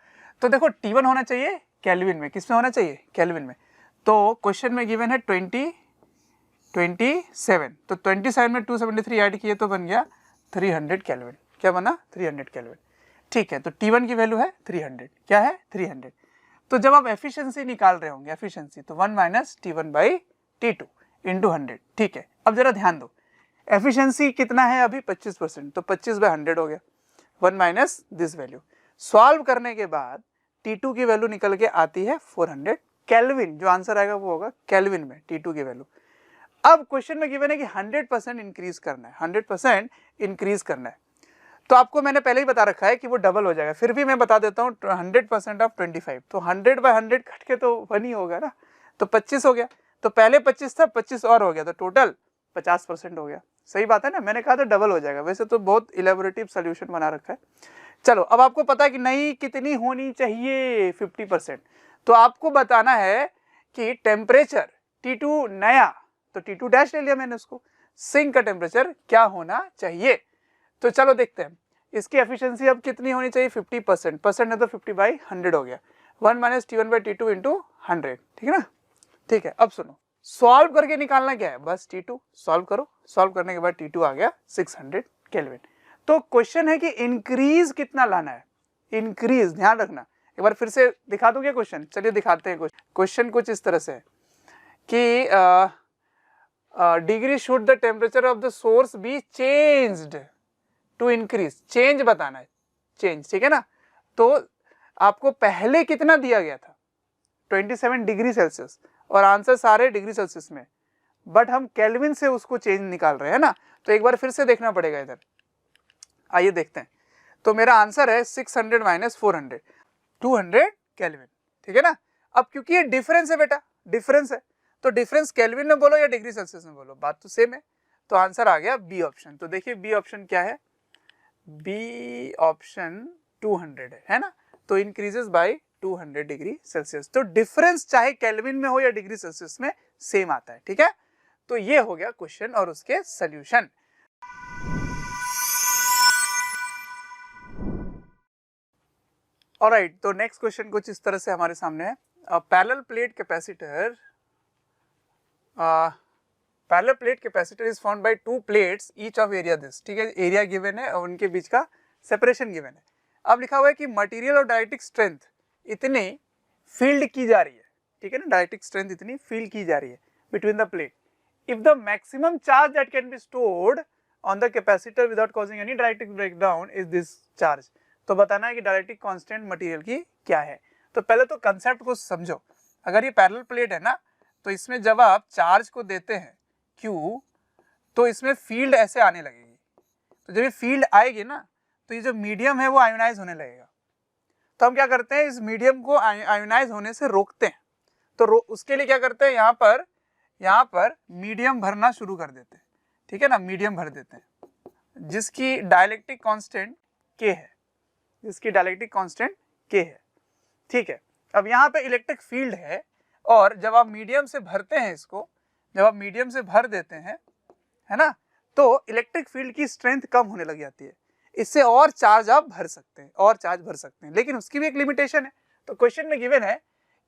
तो देखो T1 होना चाहिए केल्विन में, किसमें होना चाहिए? केल्विन में। तो क्वेश्चन में गिवन है 27, तो 27 में 273 ऐड किए तो बन गया 300 केल्विन। क्या बना? 300 केल्विन, ठीक है। तो T1 की वैल्यू है 300, क्या है? 300। तो जब आप एफिशिएंसी निकाल रहे होंगे, एफिशिएंसी, तो 1 - T1/T2 × 100, ठीक है। अब जरा ध्यान दो, एफिशिएंसी कितना है अभी? 25%, तो 25/100 हो गया, 1 - दिस वैल्यू। सॉल्व करने के बाद T2 की वैल्यू निकल के आती है 400 केल्विन। जो आंसर आएगा वो होगा केल्विन में T2 की वैल्यू। अब क्वेश्चन में गिवन है कि 100% इंक्रीज करना है, 100% इंक्रीज करना है। तो आपको मैंने पहले ही बता रखा है कि वो डबल हो जाएगा, फिर भी मैं बता देता हूँ 100% ऑफ 25, तो 100/100 कट के तो 1 ही होगा ना, तो 25 हो गया। तो पहले 25 था, 25 और हो गया, तो टोटल 50% हो गया। सही बात है ना, मैंने कहा था डबल हो जाएगा। वैसे तो बहुत इलेबोरेटिव सोल्यूशन बना रखा है। चलो अब आपको पता है कि नई कितनी होनी चाहिए? 50%। तो आपको बताना है कि टेम्परेचर T2 नया, तो T2 डैश ले लिया मैंने उसको, सिंक का टेम्परेचर क्या होना चाहिए। तो चलो देखते हैं इसकी एफिशिएंसी अब कितनी होनी चाहिए? 50%, परसेंट है तो 50/100 हो गया, 1 - T1/T2 × 100, ठीक है ना। ठीक है, अब सुनो, सॉल्व करके निकालना क्या है? बस T2 सॉल्व करो, सॉल्व करने के बाद T2 आ गया 600 केल्विन। तो क्वेश्चन है कि इंक्रीज कितना लाना है? इंक्रीज, ध्यान रखना। एक बार फिर से दिखा दूं क्या क्वेश्चन? चलिए दिखाते हैं। क्वेश्चन कुछ इस तरह से है कि degree should the temperature of the source be changed to increase, change बताना है, चेंज, ठीक है ना। तो आपको पहले कितना दिया गया था? 27 डिग्री सेल्सियस, और आंसर सारे डिग्री सेल्सियस में, बट हम केल्विन से उसको चेंज निकाल रहे हैं ना। तो एक बार फिर से देखना पड़ेगा इधर, आइए देखते हैं। तो मेरा आंसर है 600 - 400, 200 केल्विन, ठीक है ना। अब क्योंकि ये डिफरेंस है बेटा, डिफरेंस है, तो डिफरेंस केल्विन में बोलो या डिग्री सेल्सियस में बोलो, बात तो सेम है। तो आंसर आ गया बी ऑप्शन। तो देखिए बी ऑप्शन क्या है? बी ऑप्शन 200 है ना। तो इंक्रीजेस बाय 200 डिग्री सेल्सियस। तो डिफरेंस चाहे केल्विन में हो या डिग्री सेल्सियस में सेम आता है, ठीक है। तो ये हो गया क्वेश्चन और उसके सॉल्यूशन। ऑलराइट, तो नेक्स्ट क्वेश्चन कुछ इस तरह से हमारे सामने है। Parallel plate capacitor, parallel plate capacitor is found by 2 plates each of area this, ठीक है। एरिया गिवन है और उनके बीच का सेपरेशन गिवन है। अब लिखा हुआ है कि मटेरियल और डाइलेक्ट्रिक स्ट्रेंथ इतनी फील्ड की जा रही है, ठीक है ना, डाइलेक्ट्रिक स्ट्रेंथ इतनी फील्ड की जा रही है between the plate. If the maximum charge that can be stored on the capacitor without causing any dielectric breakdown is this charge. तो बताना है कि डाइलेक्ट्रिक कांस्टेंट मटेरियल की क्या है। तो पहले तो कंसेप्ट को समझो। अगर ये पैरेलल प्लेट है ना, तो इसमें जब आप चार्ज को देते हैं Q, तो इसमें फील्ड ऐसे आने लगेगी। तो जब ये फील्ड आएगी ना, तो ये जो मीडियम है वो आयोनाइज होने लगेगा। तो हम क्या करते हैं, इस मीडियम को आयोनाइज होने से रोकते हैं। तो उसके लिए क्या करते हैं, यहाँ पर मीडियम भरना शुरू कर देते हैं, ठीक है ना, मीडियम भर देते हैं जिसकी डाइलेक्ट्रिक कांस्टेंट K है, जिसकी डाइलेक्ट्रिक कांस्टेंट K है, ठीक है। अब यहाँ पे इलेक्ट्रिक फील्ड है, और जब आप मीडियम से भरते हैं इसको, जब आप मीडियम से भर देते हैं, है ना, तो इलेक्ट्रिक फील्ड की स्ट्रेंथ कम होने लग जाती है। इससे और चार्ज आप भर सकते हैं, और चार्ज भर सकते हैं, लेकिन उसकी भी एक लिमिटेशन है। तो क्वेश्चन में गिवन है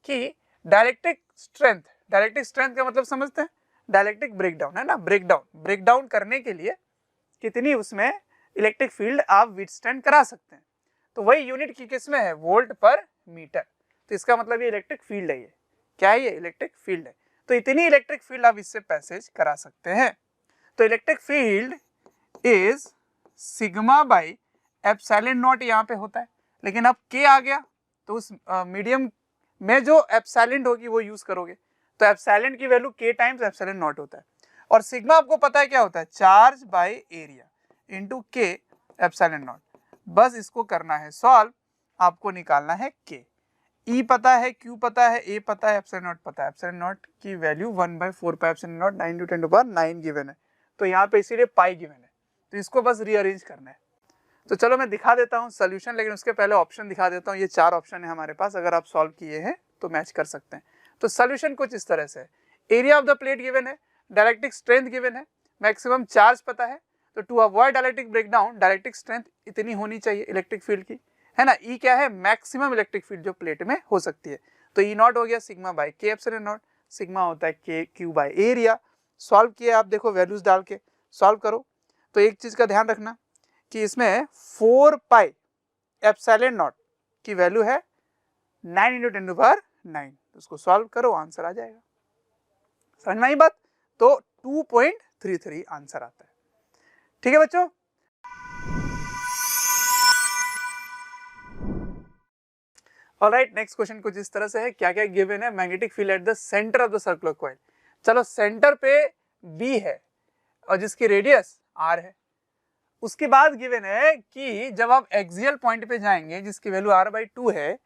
कि डाइलेक्ट्रिक स्ट्रेंथ का मतलब समझते हैं, डाइलेक्ट्रिक ब्रेकडाउन, है ना, ब्रेकडाउन करने के लिए कितनी उसमें इलेक्ट्रिक फील्ड आप विथस्टैंड करा सकते हैं। तो वही यूनिट की किस में है, वोल्ट पर मीटर। तो इसका मतलब ये इलेक्ट्रिक फील्ड है, ये क्या है, ये इलेक्ट्रिक फील्ड है। तो इतनी इलेक्ट्रिक फील्ड आप इससे पैसेज करा सकते हैं। तो electric field is sigma by epsilon not यहाँ पे होता है, लेकिन अब के आ गया तो उस मीडियम में जो एप्सिलॉन होगी वो यूज करोगे, तो एप्सिलॉन की वैल्यू के टाइम्स एप्सिलॉन नॉट होता है। और सिग्मा आपको पता है क्या होता है, चार्ज बाय एरिया इनटू के एप्सिलॉन नॉट। बस इसको करना है सॉल्व, आपको निकालना है के। ई पता है, क्यू पता है, ए पता है, एप्सिलॉन नॉट पता है। एप्सिलॉन नॉट की value 1/4 pi epsilon not 9 × 10⁹ given है, तो यहाँ पे इसीलिए पाई गिवन है, तो इसको बस रीअरेंज करना है। तो चलो मैं दिखा देता हूँ सोल्यूशन, लेकिन उसके पहले ऑप्शन दिखा देता हूँ। ये 4 ऑप्शन है हमारे पास, अगर आप सॉल्व किए हैं तो मैच कर सकते हैं। तो सोल्यूशन कुछ इस तरह से है, area of the plate given है, डायलेक्ट्रिक स्ट्रेंथ गिवन है, मैक्सिमम चार्ज पता है। तो to avoid dielectric breakdown, dielectric strength इतनी होनी चाहिए इलेक्ट्रिक फील्ड की, है ना। ई क्या है, मैक्सिमम इलेक्ट्रिक फील्ड जो प्लेट में हो सकती है। तो ई नॉट हो गया सिग्मा बाय के एप्सिलॉन नॉट, सिग्मा होता है के क्यू बाय एरिया। सॉल्व किए आप, देखो वैल्यूज डाल के सॉल्व करो। तो एक चीज का ध्यान रखना कि इसमें 4 पाई एप्सिलॉन नॉट की वैल्यू है 9 × 10⁹, उसको सॉल्व करो, आंसर आ जाएगा। समझ में आई बात। तो 2.33 आंसर आता है। ठीक है बच्चों। ऑलराइट, नेक्स्ट क्वेश्चन कुछ इस तरह से है, क्या क्या गिवन है, magnetic field at the centre of the circular coil. चलो सेंटर पे बी है और जिसकी रेडियस आर है। उसके बाद गिवन है कि जब आप एक्सियल पॉइंट पे जाएंगे जिसकी वैल्यू r/2 है,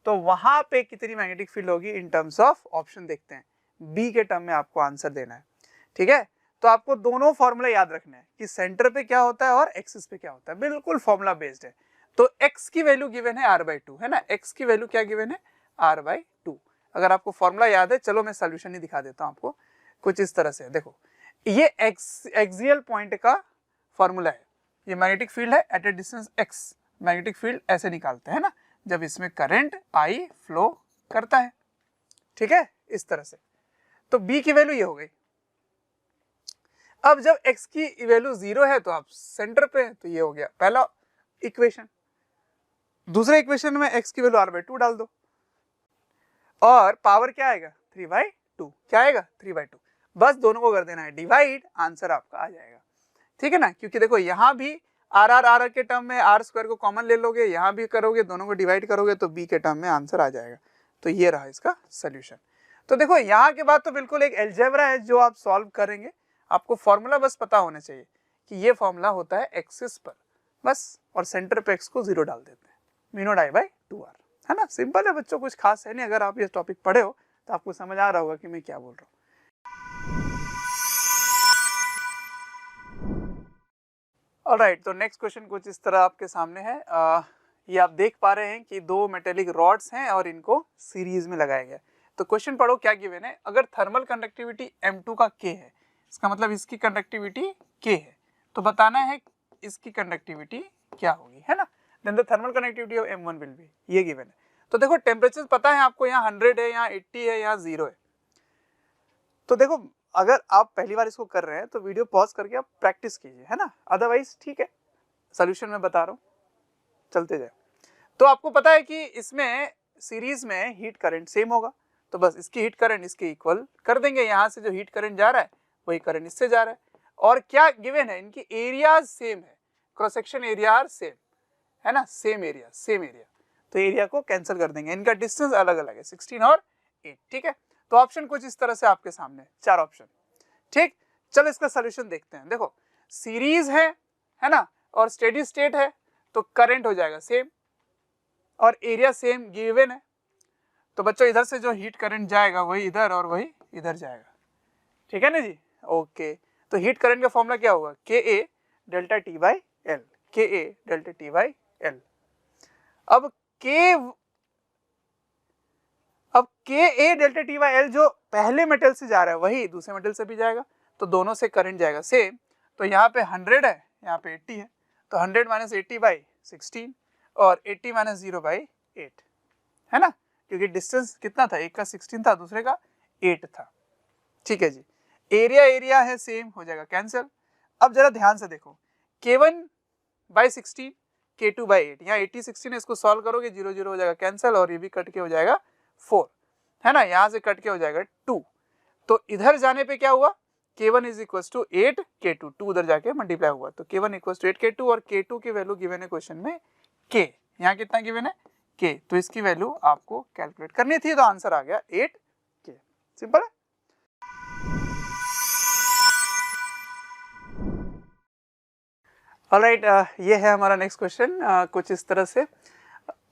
तो वहां पे कितनी मैग्नेटिक फील्ड होगी इन टर्म्स ऑफ ऑप्शन देखते हैं। बी के टर्म में आपको आंसर देना है, ठीक है। तो आपको दोनों फॉर्मूला याद रखना है कि सेंटर पे क्या होता है और एक्सिस पे क्या होता है, बिल्कुल फॉर्मूला बेस्ड है। तो x की वैल्यू गिवन है r/2, है ना। x की वैल्यू क्या गिवन है, r/2। अगर आपको फॉर्मूला याद है, चलो मैं सोल्यूशन ही दिखा देता हूं आपको। कुछ इस तरह से देखो, ये एक्सियल पॉइंट का फॉर्मूला है। ये मैग्नेटिक फील्ड है at a distance x, magnetic field ऐसे निकालते हैं ना, जब इसमें करंट I फ्लो करता है, ठीक है, इस तरह से। तो b की वैल्यू ये हो गई। अब जब x की वैल्यू 0 है तो आप सेंटर पे, तो ये हो गया पहला इक्वेशन। दूसरे इक्वेशन में x की वैल्यू r/2 डाल दो, और पावर क्या आएगा 3/2, क्या आएगा 3/2। बस दोनों को कर देना है डिवाइड, आंसर आपका आ जाएगा, ठीक है ना। क्योंकि देखो यहाँ भी r के टर्म में r² को कॉमन ले लोगे, यहाँ भी करोगे, दोनों को डिवाइड करोगे तो b के टर्म में आंसर आ जाएगा। तो ये रहा इसका सोल्यूशन। तो देखो यहाँ के बाद तो बिल्कुल एक अलजेब्रा है जो आप सॉल्व करेंगे। आपको फॉर्मूला बस पता होना चाहिए कि ये फॉर्मूला होता है एक्सिस पर बस, और सेंटर पे x को 0 डाल देते हैं, μ0I/2r, है ना। सिंपल है बच्चों, कुछ खास है नहीं। अगर आप ये टॉपिक पढ़े हो तो आपको समझ आ रहा होगा कि मैं क्या बोल रहा हूँ। ऑलराइट, तो नेक्स्ट क्वेश्चन कुछ इस तरह आपके सामने है। ये आप देख पा रहे हैं कि 2 मेटेलिक रॉड्स हैं और इनको सीरीज में लगाया गया। तो क्वेश्चन पढ़ो क्या गिवन है। अगर थर्मल कंडक्टिविटी m2 का k है, इसका मतलब इसकी कंडक्टिविटी k है, तो बताना है इसकी कंडक्टिविटी क्या होगी, है ना। Then the thermal conductivity of m1 will be, ये गिवन है। तो देखो टेम्परेचर पता है आपको, यहाँ 100 है, यहाँ 80 है, यहाँ 0 है। तो देखो अगर आप पहली बार इसको कर रहे हैं तो वीडियो पॉज करके आप प्रैक्टिस कीजिए, है ना। अदरवाइज ठीक है, सोल्यूशन में बता रहा हूँ, चलते जाए। तो आपको पता है कि इसमें सीरीज में हीट करंट सेम होगा, तो बस इसकी हीट करंट इसके इक्वल कर देंगे। यहाँ से जो हीट करंट जा रहा है वही करंट इससे जा रहा है। और क्या गिवन है, इनकी एरियाज सेम है, cross section area are same, है ना, सेम एरिया सेम एरिया। तो एरिया को कैंसिल कर देंगे, इनका डिस्टेंस अलग अलग है 16 और 8, ठीक है। तो ऑप्शन कुछ इस तरह से आपके सामने 4 ऑप्शन, ठीक। चलो इसका सोल्यूशन देखते हैं। देखो सीरीज है ना, और स्टेडी स्टेट है, तो करंट हो जाएगा सेम और एरिया सेम गिवन है। तो बच्चों इधर से जो हीट करंट जाएगा वही इधर और वही इधर जाएगा, ठीक है ना जी। ओके, तो हीट करंट का फॉर्मूला क्या होगा, KA delta T/L, KA delta T/L। अब KA डेल्टा T/L जो पहले मेटल से जा रहा है वही दूसरे मेटल से भी जाएगा, तो दोनों से करंट जाएगा सेम। तो यहाँ पे 100 है, यहाँ पे 80 है, तो 100 - 80/16 और 80 - 0/8, है ना, क्योंकि डिस्टेंस कितना था, एक का 16 था, दूसरे का 8 था, ठीक है जी। एरिया है सेम, हो जाएगा कैंसिल। अब जरा ध्यान से देखो, K1/16 K2/8, यहाँ 80/16 है, इसको सॉल्व करोगे 0 0 हो जाएगा कैंसिल और ये भी कट के हो जाएगा 4, है ना, यहाँ से कट के हो जाएगा 2। तो इधर जाने पे क्या हुआ, K1 is equal to 8 K2, 2 उधर जाके मल्टीप्लाई हुआ, तो K1 इक्वल टू 8 K2 और K2 की वैल्यू गिवन है क्वेश्चन में K, यहाँ कितना गिवन है K, तो इसकी वैल्यू आपको कैलकुलेट करनी थी, तो आंसर आ गया 8K, सिंपल है। ऑलराइट, ये है हमारा नेक्स्ट क्वेश्चन, कुछ इस तरह से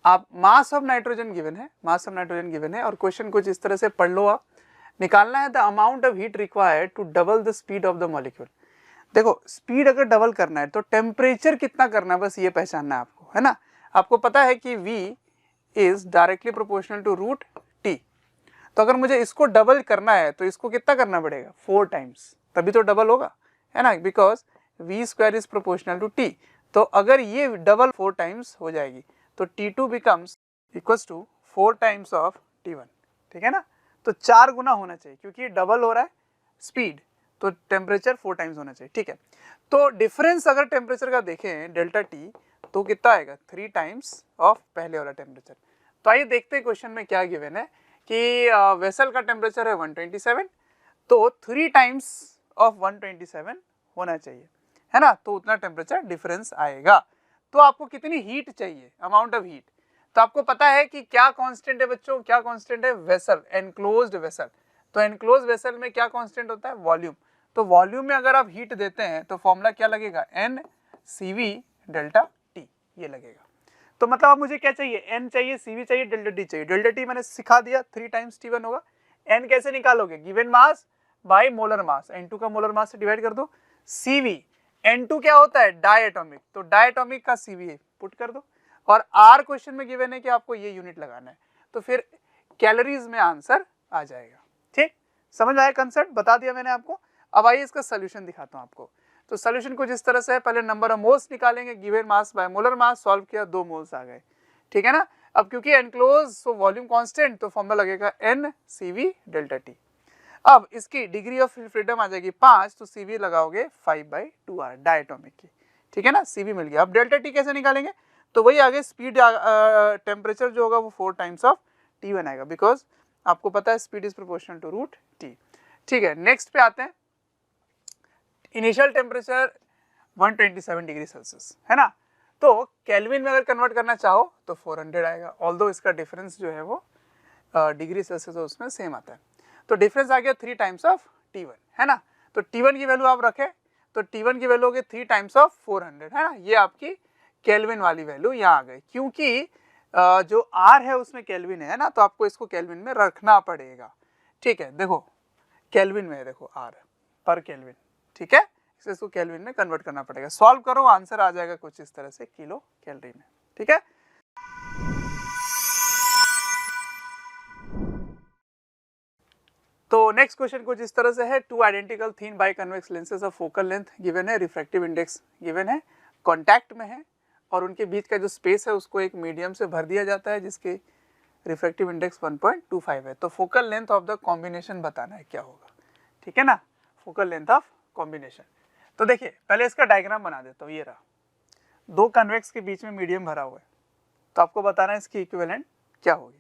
आप मास ऑफ नाइट्रोजन गिवन है, मास ऑफ नाइट्रोजन गिवन है और क्वेश्चन कुछ इस तरह से पढ़ लो आप, निकालना है the amount of heat required to double the speed of the molecule. देखो स्पीड अगर डबल करना है तो टेम्परेचर कितना करना है, बस ये पहचानना है आपको, है ना। आपको पता है कि V is directly proportional to root T, तो अगर मुझे इसको डबल करना है तो इसको कितना करना पड़ेगा 4 टाइम्स, तभी तो डबल होगा, है ना, because V square is proportional to T। तो अगर ये डबल 4 टाइम्स हो जाएगी तो T2 becomes equals to 4 times of T1, ठीक है ना, तो 4 गुना होना चाहिए क्योंकि डबल हो रहा है स्पीड, तो टेम्परेचर 4 टाइम्स होना चाहिए, ठीक है। तो डिफरेंस अगर टेम्परेचर का देखें डेल्टा T तो कितना आएगा 3 टाइम्स ऑफ पहले वाला टेम्परेचर। तो आइए देखते हैं क्वेश्चन में क्या गिवन है कि वेसल का टेम्परेचर है 127, तो 3 टाइम्स ऑफ 127 होना चाहिए, है ना, तो उतना टेम्परेचर डिफरेंस आएगा। तो आपको कितनी हीट चाहिए, अमाउंट ऑफ हीट, तो आपको पता है कि क्या कांस्टेंट है बच्चों, क्या कांस्टेंट है, वेसल, एनक्लोज्ड वेसल। तो एनक्लोज्ड वेसल में क्या कांस्टेंट होता है, वॉल्यूम। तो वॉल्यूम में अगर आप हीट देते हैं तो फॉर्मूला क्या लगेगा, NCV डेल्टा T, ये लगेगा। तो मतलब अब मुझे क्या चाहिए, N चाहिए, CV चाहिए, डेल्टा T चाहिए। डेल्टा T मैंने सिखा दिया, 3 टाइम्स T1 होगा। N कैसे निकालोगे, given mass by molar mass, N2 का मोलर मास से डिवाइड कर दो। CV, N2 क्या होता है, डायटोमिक, तो डायटोमिक का CV पुट कर दो, और R क्वेश्चन में गिवन है कि आपको ये यूनिट लगाना है, तो फिर कैलोरीज में आंसर आ जाएगा। ठीक, समझ आया कंसेप्ट, बता दिया मैंने आपको। अब आइए इसका सोल्यूशन दिखाता हूँ आपको। तो सोल्यूशन कुछ इस तरह से है, पहले नंबर ऑफ मोल्स निकालेंगे, given mass by molar mass, solve किया 2 मोल्स आ गए, ठीक है ना। अब क्योंकि एनक्लोज तो वॉल्यूम कांस्टेंट, तो फॉर्मूला लगेगा NCV डेल्टा T। अब इसकी डिग्री ऑफ फ्रीडम आ जाएगी 5, तो CV लगाओगे 5/2R डायटोमिक की, ठीक है ना, CV मिल गया। अब डेल्टा T कैसे निकालेंगे, तो वही आगे स्पीड टेम्परेचर जो होगा वो 4 टाइम्स ऑफ T1 आएगा, बिकॉज आपको पता है speed is proportional to root T, ठीक है। नेक्स्ट पे आते हैं, इनिशियल टेम्परेचर 127 डिग्री सेल्सियस, है ना, तो केल्विन में अगर कन्वर्ट करना चाहो तो 400 आएगा, ऑल्दो इसका डिफरेंस जो है वो डिग्री सेल्सियस उसमें सेम आता है। तो डिफरेंस आ गया 3 टाइम्स ऑफ T1, है ना। तो T1 की वैल्यू आप रखें, तो T1 की वैल्यू हो गई 3 टाइम्स ऑफ 400, है ना, ये आपकी केल्विन वाली वैल्यू यहाँ आ गई, क्योंकि जो R है उसमें केल्विन है ना, तो आपको इसको केल्विन में रखना पड़ेगा, ठीक है। देखो केल्विन में है, देखो R पर केल्विन, ठीक है, इसको केल्विन में कन्वर्ट करना पड़ेगा। सॉल्व करो, आंसर आ जाएगा कुछ इस तरह से किलो कैलोरी में, ठीक है। तो नेक्स्ट क्वेश्चन कुछ इस तरह से है, 2 identical thin by convex lenses of focal length given है, रिफ्रैक्टिव इंडेक्स गिवन है, कॉन्टैक्ट में है, और उनके बीच का जो स्पेस है उसको एक मीडियम से भर दिया जाता है जिसके रिफ्रैक्टिव इंडेक्स 1.25 है। तो focal length of the combination बताना है क्या होगा, ठीक है ना, फोकल लेंथ ऑफ कॉम्बिनेशन। तो देखिए पहले इसका डायग्राम बना देता हूँ, ये रहा, 2 कन्वेक्स के बीच में मीडियम भरा हुआ है, तो आपको बताना है इसकी इक्विवेलेंट क्या होगी।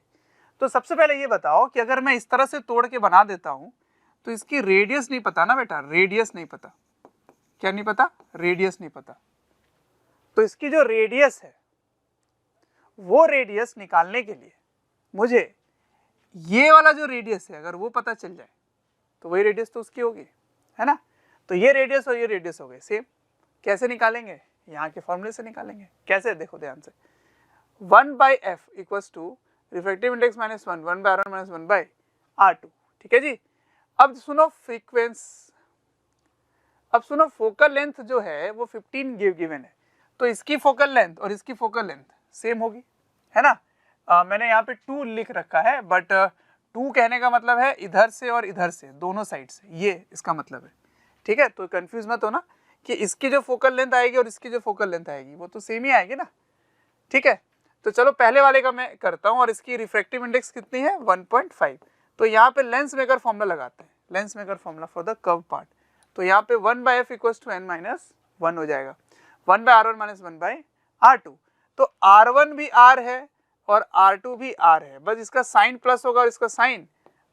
तो सबसे पहले ये बताओ कि अगर मैं इस तरह से तोड़ के बना देता हूं तो इसकी रेडियस नहीं पता ना बेटा, रेडियस नहीं पता, क्या नहीं पता, रेडियस नहीं पता। तो इसकी जो रेडियस है वो रेडियस निकालने के लिए मुझे ये वाला जो रेडियस है अगर वो पता चल जाए तो वही रेडियस तो उसकी होगी, है ना। तो ये रेडियस और ये रेडियस हो गए सेम, कैसे निकालेंगे, यहाँ के फॉर्मूले से निकालेंगे। कैसे, देखो ध्यान से, 1/f equals to refractive index -1, 1/r1 - 1/r2, ठीक है जी। अब सुनो फ्रीक्वेंस, अब सुनो फोकल लेंथ जो है वो 15 गिवन है, तो इसकी फोकल लेंथ और इसकी फोकल लेंथ सेम होगी, है ना। मैंने यहाँ पे 2 लिख रखा है, बट 2 कहने का मतलब है इधर से और इधर से, दोनों साइड से, ये इसका मतलब है, ठीक है। तो कंफ्यूज मत होना कि इसकी जो फोकल लेंथ आएगी और इसकी जो फोकल लेंथ आएगी वो तो सेम ही आएगी ना, ठीक है। तो चलो पहले वाले का मैं करता हूँ, और इसकी रिफ्रैक्टिव इंडेक्स कितनी है 1.5। तो यहाँ पे लेंस मेकर फॉर्मूला लगाते हैं, lens maker formula for the curve part. तो यहाँ पे 1/f इक्वल्स टू n - 1 हो जाएगा, 1/r1 - 1/r2। तो R1 भी R है और R2 भी R है, बस इसका साइन प्लस होगा और इसका साइन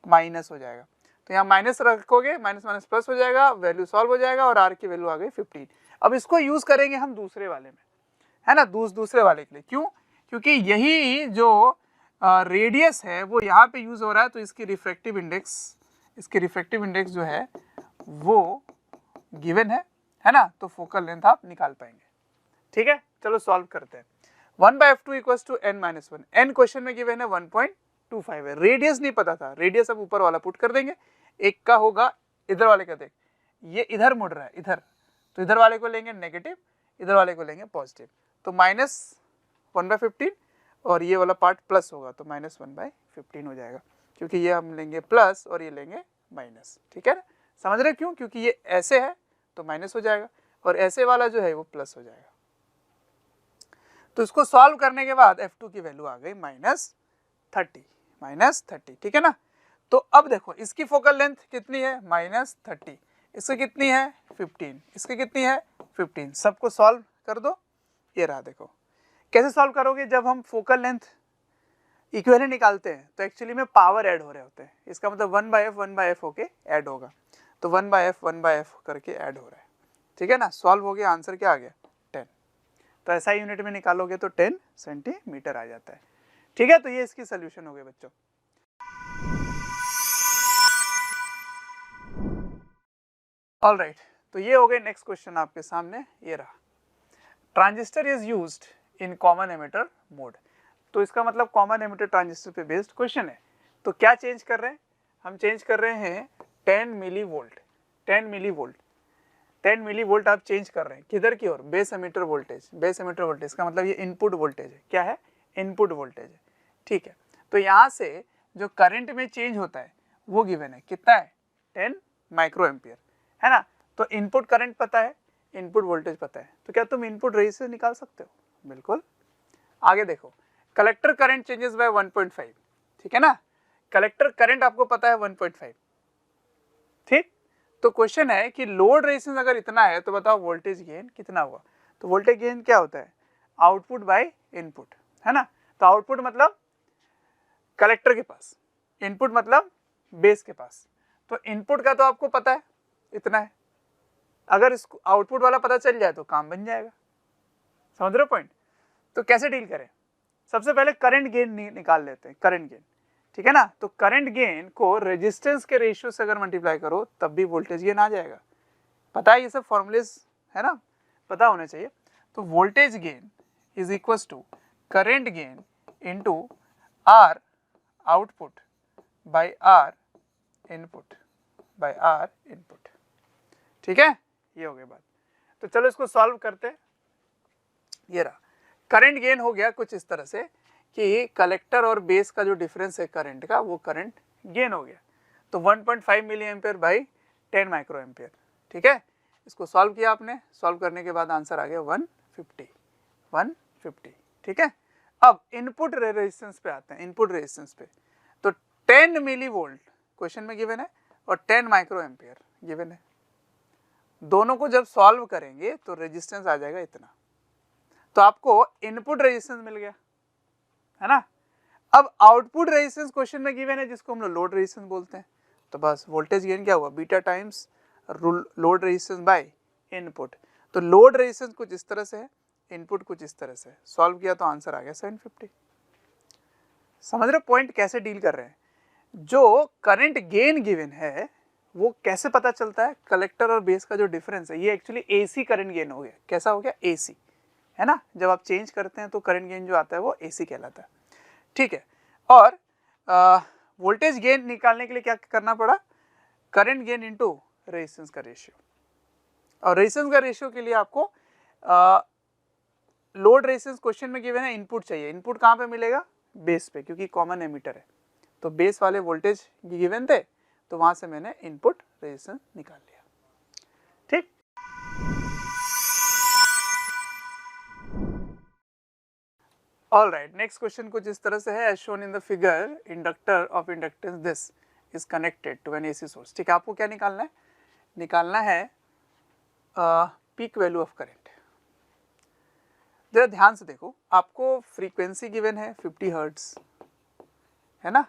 माइनस हो जाएगा। तो यहाँ माइनस रखोगे, माइनस माइनस प्लस हो जाएगा, वैल्यू सॉल्व हो जाएगा और R की वैल्यू आ गई 15। अब इसको यूज करेंगे हम दूसरे वाले में, है ना, दूसरे वाले के लिए। क्यों? क्योंकि यही जो रेडियस है वो यहाँ पे यूज हो रहा है, तो इसकी रिफ्रैक्टिव इंडेक्स जो है वो गिवन है ना, तो फोकल लेंथ आप निकाल पाएंगे। ठीक है, चलो सॉल्व करते हैं। 1/f2 equals to n-1, n question में गिवन है 1.25 है, रेडियस नहीं पता था, रेडियस अब ऊपर वाला पुट कर देंगे। एक का होगा इधर वाले का, देख ये इधर मुड़ रहा है इधर, तो इधर वाले को लेंगे नेगेटिव, इधर वाले को लेंगे पॉजिटिव, तो -1/15 और ये वाला पार्ट प्लस होगा, तो -1/15 हो जाएगा, क्योंकि ये हम लेंगे प्लस और ये लेंगे माइनस। ठीक है ना, समझ रहे क्यों? क्योंकि ये ऐसे है तो माइनस हो जाएगा और ऐसे वाला जो है वो प्लस हो जाएगा। तो इसको सॉल्व करने के बाद f2 की वैल्यू आ गई -30, ठीक है ना। तो अब देखो इसकी फोकल लेंथ कितनी है, -30, इसकी कितनी है 15, इसकी कितनी है 15, सबको सॉल्व कर दो। ये रहा, देखो कैसे सॉल्व करोगे, जब हम फोकल लेंथ इक्विवेलेंट निकालते हैं तो एक्चुअली में पावर ऐड हो रहे होते हैं, इसका मतलब 1/f होके ऐड होगा, तो 1/f करके ऐड हो रहा है। ठीक है ना, सॉल्व हो गया, आंसर क्या आ गया 10, तो ऐसा यूनिट में निकालोगे तो 10 सेंटीमीटर आ जाता है। ठीक है, तो ये इसकी सोल्यूशन हो गए बच्चों। ऑलराइट, तो ये हो गए। नेक्स्ट क्वेश्चन आपके सामने ये रहा, transistor is used in common emitter mode. तो इसका मतलब कॉमन एमिटर ट्रांजिस्टर पे बेस्ड क्वेश्चन है। तो क्या चेंज कर रहे हैं हम, चेंज कर रहे हैं 10 मिलीवोल्ट, 10 मिलीवोल्ट आप चेंज कर रहे हैं किधर की ओर, बेस एमिटर वोल्टेज का मतलब ये इनपुट वोल्टेज है, क्या है, इनपुट वोल्टेज है। ठीक है, तो यहाँ से जो करंट में चेंज होता है वो गिवन है, कितना है 10 माइक्रो एम्पियर, है ना। तो इनपुट करंट पता है, इनपुट वोल्टेज पता है, तो क्या तुम इनपुट रेजिस्टेंस निकाल सकते हो, बिल्कुल। आगे देखो, कलेक्टर करंट चेंजेस बाय 1.5, ठीक है ना, कलेक्टर करंट आपको पता है 1.5, ठीक। तो क्वेश्चन है कि लोड रेजिस्टेंस अगर इतना है तो बताओ वोल्टेज गेन कितना हुआ। तो वोल्टेज गेन क्या होता है, आउटपुट बाय इनपुट, है ना। तो आउटपुट मतलब कलेक्टर के पास, इनपुट मतलब बेस के पास। तो इनपुट का तो आपको पता है इतना है, अगर इसको आउटपुट वाला पता चल जाए तो काम बन जाएगा, समझ रहे हो पॉइंट। तो कैसे डील करें, सबसे पहले करंट गेन निकाल लेते हैं, करंट गेन, ठीक है ना। तो करंट गेन को रेजिस्टेंस के रेशियो से अगर मल्टीप्लाई करो तब भी वोल्टेज गेन आ जाएगा, पता है ये सब फॉर्मूलेज, है ना, पता होना चाहिए। तो voltage gain is equal to current gain into R output by R input, ठीक है, ये हो गई बात। तो चलो इसको सॉल्व करते हैं। ये रहा, करंट गेन हो गया कुछ इस तरह से कि कलेक्टर और बेस का जो डिफरेंस है करंट का, वो करंट गेन हो गया। तो 1.5 milli ampere by 10 micro ampere, ठीक है। इसको सॉल्व किया आपने, सॉल्व करने के बाद आंसर आ गया 150, ठीक है। अब इनपुट रेजिस्टेंस पे आते हैं, इनपुट रेजिस्टेंस पे। तो 10 मिली वोल्ट क्वेश्चन में गिवन है और 10 माइक्रो एम्पियर गिवन है, दोनों को जब सॉल्व करेंगे तो रेजिस्टेंस आ जाएगा इतना। तो आपको इनपुट रेजिस्टेंस मिल गया, है ना। अब आउटपुट रेजिस्टेंस क्वेश्चन में गिवन है जिसको हम लोग लोड रेजिस्टेंस बोलते हैं। तो बस वोल्टेज गेन क्या हुआ, beta times load resistance by input. तो लोड रेजिस्टेंस कुछ इस तरह से है, इनपुट कुछ इस तरह से, सॉल्व किया तो आंसर आ गया 750। समझ रहे पॉइंट कैसे डील कर रहे हैं। जो करंट गेन गिवन है वो कैसे पता चलता है, कलेक्टर और बेस का जो डिफरेंस है, ये एक्चुअली एसी करंट गेन हो गया। कैसा हो गया, एसी, है ना। जब आप चेंज करते हैं तो करंट गेन जो आता है वो एसी कहलाता है, ठीक है। और वोल्टेज गेन निकालने के लिए क्या करना पड़ा, करंट गेन इनटू रेजिस्टेंस का रेशियो। और रेजिस्टेंस का रेशियो के लिए आपको लोड रेजिस्टेंस क्वेश्चन में गिवन है, इनपुट चाहिए। इनपुट कहाँ पे मिलेगा, बेस पे, क्योंकि कॉमन एमीटर है। तो बेस वाले वोल्टेज गिवन थे तो वहां से मैंने इनपुट रेजिस्टेंस निकाल लिया, ठीक। ऑलराइट, नेक्स्ट क्वेश्चन कुछ इस तरह से है, as shown in the figure, inductor of inductance this is connected to an AC source. ठीक है, आपको क्या निकालना है, निकालना है पीक वैल्यू ऑफ करंट। जरा ध्यान से देखो, आपको फ्रीक्वेंसी गिवन है 50 हर्ट्ज है ना,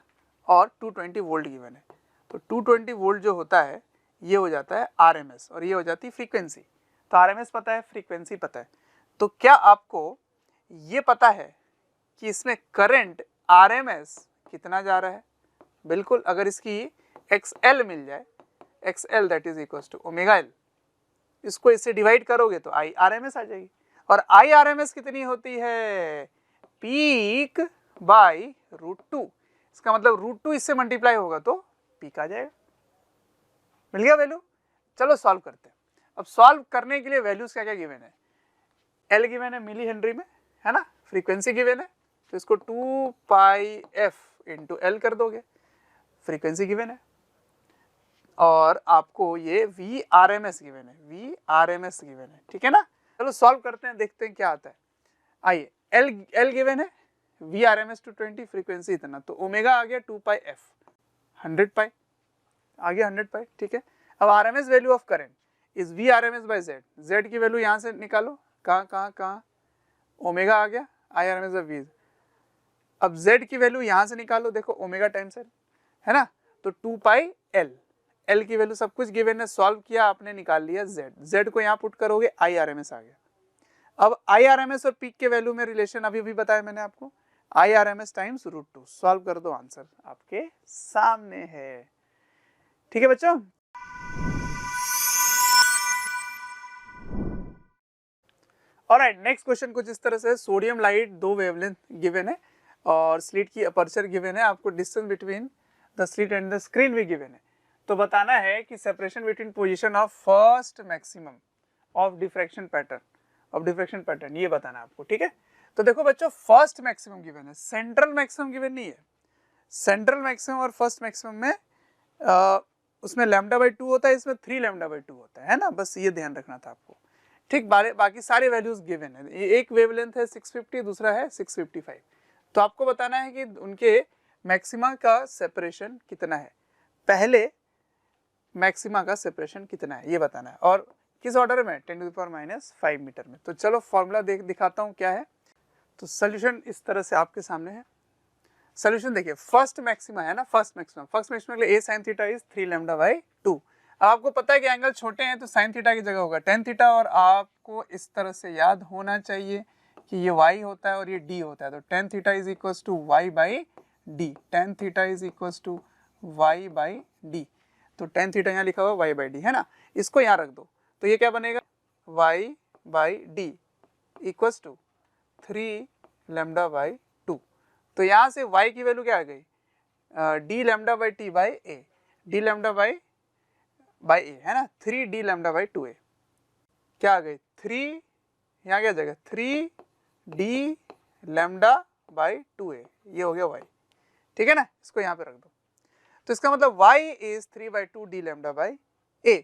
और 220 वोल्ट गिवन है। तो 220 वोल्ट जो होता है ये हो जाता है आरएमएस और ये हो जाती है फ्रीक्वेंसी। तो आरएमएस पता है, फ्रीक्वेंसी पता है, तो क्या आपको ये पता है कि इसमें करंट आरएमएस कितना जा रहा है? बिल्कुल, अगर इसकी XL मिल जाए, XL that is equal to omega L, इसको इससे डिवाइड करोगे तो IRMS आ जाएगी। और IRMS कितनी होती है? Peak bye √2। इसका मतलब √2 इससे मल्टीप्लाई होगा तो पीक आ जाएगा। मिल गया वैल्यू? चलो सॉल्व करते हैं। अब सॉल्व करने के लिए वैल्यूज क्या क्या गिवन है? L गिवन है मिली हेनरी में, है ना, फ्रीक्वेंसी गिवन है तो इसको 2 पाई f इंटू L कर दोगे, फ्रीक्वेंसी गिवन है, और आपको ये VRMS गिवन है, VRMS गिवन है, ठीक है ना। चलो सॉल्व करते हैं, देखते हैं क्या आता है। आइए, L गिवन है, VRMS 220, फ्रीक्वेंसी इतना, तो ओमेगा आ गया 2 पाई f, 100 पाई आ गया, 100 पाई, ठीक है। अब RMS value of current is VRMS by Z, Z की वैल्यू यहाँ से निकालो, कहाँ ओमेगा आ गया, IRMS बाय V। अब Z की वैल्यू यहाँ से निकालो, देखो ओमेगा टाइम्स L, है ना, तो 2 पाई L, L की वैल्यू सब कुछ गिवन है, सॉल्व किया आपने, निकाल लिया Z को यहाँ पुट करोगे, IRMS आ गया। अब IRMS और पीक के वैल्यू में रिलेशन अभी बताया मैंने आपको, IRMS टाइम्स √2, सॉल्व कर दो, आंसर आपके सामने है, ठीक है बच्चों। ऑलराइट, नेक्स्ट क्वेश्चन कुछ इस तरह से, सोडियम लाइट 2 वेवलेंथ गिवन है और स्लिट की अपर्चर गिवन है, आपको distance between the slit and the screen भी गिवन है। तो बताना है कि separation between position of first maximum of diffraction pattern, ये बताना है आपको, ठीक है। तो देखो बच्चों, फर्स्ट मैक्सिमम गिवन है, सेंट्रल मैक्सिमम गिवन नहीं है। सेंट्रल मैक्सिमम और फर्स्ट मैक्सिमम में उसमें λ/2 होता है, इसमें 3 λ/2 होता है ना, बस ये ध्यान रखना था आपको, ठीक। बाकी सारे वैल्यूज गिवन है, एक वेवलेंथ है 650, दूसरा है 655, तो आपको बताना है कि उनके मैक्सिमा का सेपरेशन कितना है, पहले मैक्सिमा का सेपरेशन कितना है ये बताना है, और किस ऑर्डर में, 10⁻⁵ मीटर में। तो चलो फॉर्मूला दिखाता हूँ क्या है। तो सोल्यूशन इस तरह से आपके सामने है। सोल्यूशन देखिए, फर्स्ट मैक्सिमा है ना, फर्स्ट मैक्सिमा के लिए a sin थीटा इज 3 λ/2। अब आपको पता है कि एंगल छोटे हैं तो sin थीटा की जगह होगा tan थीटा, और आपको इस तरह से याद होना चाहिए कि ये y होता है और ये d होता है, तो tan theta is equal to y/d, tan theta is equal to y/d, तो tan थीटा यहाँ लिखा हुआ y/d है ना, इसको यहाँ रख दो, तो ये क्या बनेगा, y/d इक्वल टू 3 λ/2। तो यहाँ से y की वैल्यू क्या आ गई, d λ/t/a, d λ/a है ना, 3 d λ/2a, क्या आ गई 3, यहाँ क्या जाएगा 3 d λ/2a, ये हो गया y, ठीक है ना, इसको यहाँ पे रख दो। तो इसका मतलब y इज 3/2 d λ/a,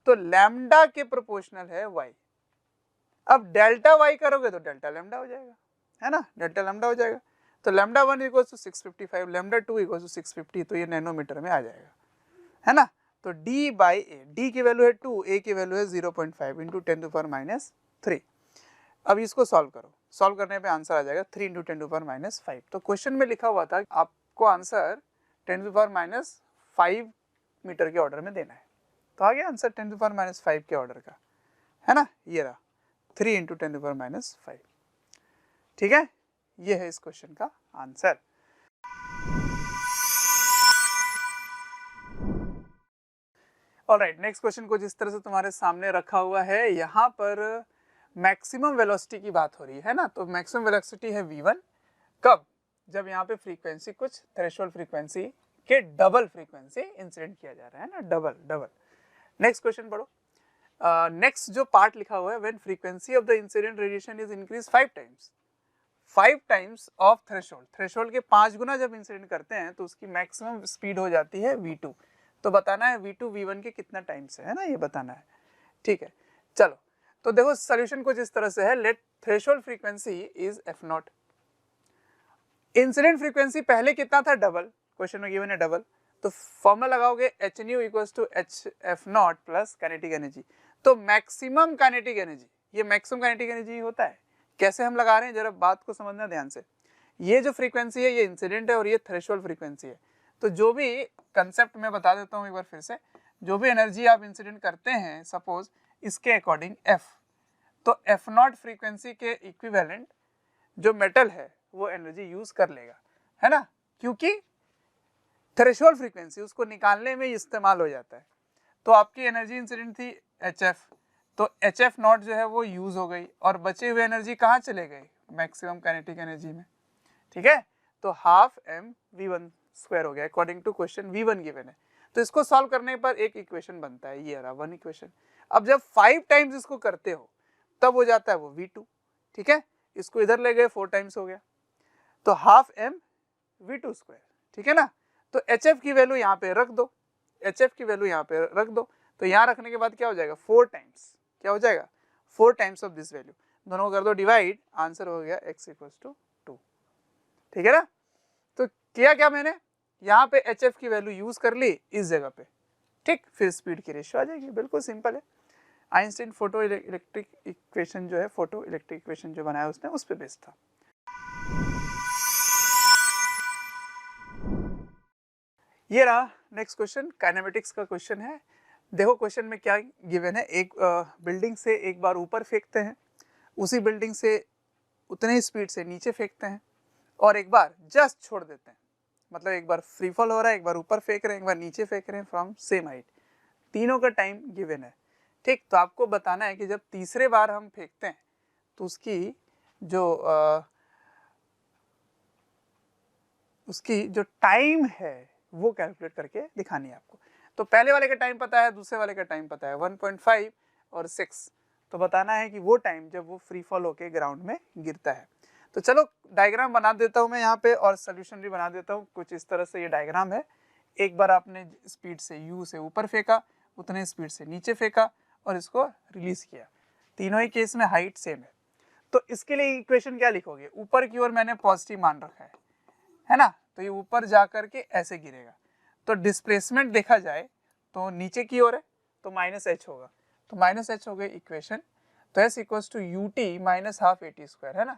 तो लैम्डा के प्रोपोर्शनल है y। अब डेल्टा y करोगे तो डेल्टा लैम्डा हो जाएगा, है ना, डेल्टा लैम्डा हो जाएगा, तो λ1 इक्वल टू 655, λ2 इक्वल टू 650, तो ये नैनोमीटर में आ जाएगा, है ना। तो d/a, d की वैल्यू है 2, a की वैल्यू है 0.5 इंटू 10⁻³ अब इसको सॉल्व करो, सॉल्व करने पे आंसर आ जाएगा 3 इंटू 10⁻5। तो क्वेश्चन में लिखा हुआ था आपको आंसर 10⁻5 मीटर के ऑर्डर में देना है, तो आ गया आंसर 10⁻5 के ऑर्डर का, है ना, ये रहा 3 इंटू 10⁻5, ठीक है, ये है इस क्वेश्चन का आंसर। ऑलराइट, नेक्स्ट क्वेश्चन कुछ इस तरह से तुम्हारे सामने रखा हुआ है, यहाँ पर मैक्सिमम वेलोसिटी की बात हो रही है ना, तो मैक्सिमम वेलोसिटी है v1, कब, जब यहाँ पे फ्रीक्वेंसी कुछ थ्रेशोल्ड फ्रीक्वेंसी के डबल फ्रीक्वेंसी इंसिडेंट किया जा रहा है ना, डबल। नेक्स्ट क्वेश्चन पढ़ो। नेक्स्ट जो पार्ट लिखा हुआ है, when frequency of the incident radiation is increase 5 times of threshold के 5 गुना जब इंसिडेंट करते हैं तो उसकी मैक्सिमम स्पीड हो जाती है v2। तो बताना है v2 v1 के कितना टाइम से, है ना, ये बताना है, ठीक है। चलो, तो देखो सॉल्यूशन कुछ इस तरह से है, let threshold frequency is f0, incident frequency पहले कितना था, डबल, क्वेश्चन में गिवन है डबल, तो फॉर्मूला लगाओगे hν equals to hf0 plus kinetic energy. तो मैक्सिमम काइनेटिक एनर्जी, ये मैक्सिमम काइनेटिक एनर्जी होता है, कैसे हम लगा रहे हैं जरा बात को समझना ध्यान से। ये जो फ्रीक्वेंसी है ये इंसिडेंट है और ये थ्रेशोल्ड फ्रीक्वेंसी है। तो जो भी कंसेप्ट मैं बता देता हूँ एक बार फिर से, जो भी एनर्जी आप इंसिडेंट करते हैं सपोज इसके अकॉर्डिंग एफ, तो एफ नॉट फ्रीक्वेंसी के इक्विवेलेंट जो मेटल है वो एनर्जी यूज कर लेगा, है ना, क्योंकि थ्रेशोल्ड फ्रीक्वेंसी उसको निकालने में इस्तेमाल हो जाता है। तो आपकी एनर्जी इंसिडेंट थी एच एफ, तो एच एफ नॉट जो है वो यूज हो गई और बचे हुए एनर्जी कहाँ चले गए, मैक्सिमम काइनेटिक एनर्जी में, ठीक है। तो half M V one square हो गया according to question V1 given है। तो इसको सॉल्व करने पर एक इक्वेशन बनता है, ये रहा वन इक्वेशन। अब जब 5 टाइम्स इसको करते हो तब हो जाता है वो V2, ठीक है। इसको इधर ले गए 4 टाइम्स हो गया, तो हाफ एम V2 स्क्वायर, ठीक है ना। तो HF की वैल्यू यहाँ पे रख दो, HF की वैल्यू यहाँ पे रख दो, तो यहाँ रखने के बाद क्या हो जाएगा 4 टाइम्स, क्या हो जाएगा 4 टाइम्स ऑफ दिस वैल्यू, दोनों को कर दो डिवाइड, आंसर हो गया x = 2, ठीक है ना। तो किया क्या मैंने, यहाँ पे HF की वैल्यू यूज कर ली इस जगह पे, ठीक, फिर स्पीड की रेशियो आ जाएगी, बिल्कुल सिंपल है। आइंस्टाइन फोटो इलेक्ट्रिक इक्वेशन जो है, फोटो इलेक्ट्रिक इक्वेशन जो बनाया उसने उस पे बेस्ड था। ये रहा नेक्स्ट क्वेश्चन, काइनेमेटिक्स का क्वेश्चन है। देखो क्वेश्चन में क्या गिवन है, एक बिल्डिंग से एक बार ऊपर फेंकते हैं, उसी बिल्डिंग से उतने ही स्पीड से नीचे फेंकते हैं और एक बार जस्ट छोड़ देते हैं, मतलब एक बार फ्री फॉल हो रहा है, एक बार ऊपर फेंक रहे हैं, एक बार नीचे फेंक रहे हैं फ्रॉम सेम हाइट, तीनों का टाइम गिवन है, ठीक। तो आपको बताना है कि जब तीसरे बार हम फेंकते हैं तो उसकी जो टाइम है वो कैलकुलेट करके दिखानी है आपको। तो पहले वाले का टाइम पता है, दूसरे वाले का टाइम पता है 1.5 और 6, तो बताना है कि वो टाइम जब वो फ्री फॉल होके ग्राउंड में गिरता है। तो चलो डायग्राम बना देता हूँ मैं यहाँ पे और सोल्यूशन भी बना देता हूँ। कुछ इस तरह से ये डायग्राम है, एक बार आपने स्पीड से u से ऊपर फेंका, उतने स्पीड से नीचे फेंका और इसको रिलीज किया, तीनों ही केस में हाइट सेम है। तो इसके लिए इक्वेशन क्या लिखोगे, ऊपर की ओर मैंने पॉजिटिव मान रखा है ना, तो ये ऊपर जा करके ऐसे गिरेगा। तो डिस्प्लेसमेंट देखा जाए तो नीचे की ओर है तो -h होगा, तो -h हो गई इक्वेशन। तो s = ut - half at square, है ना।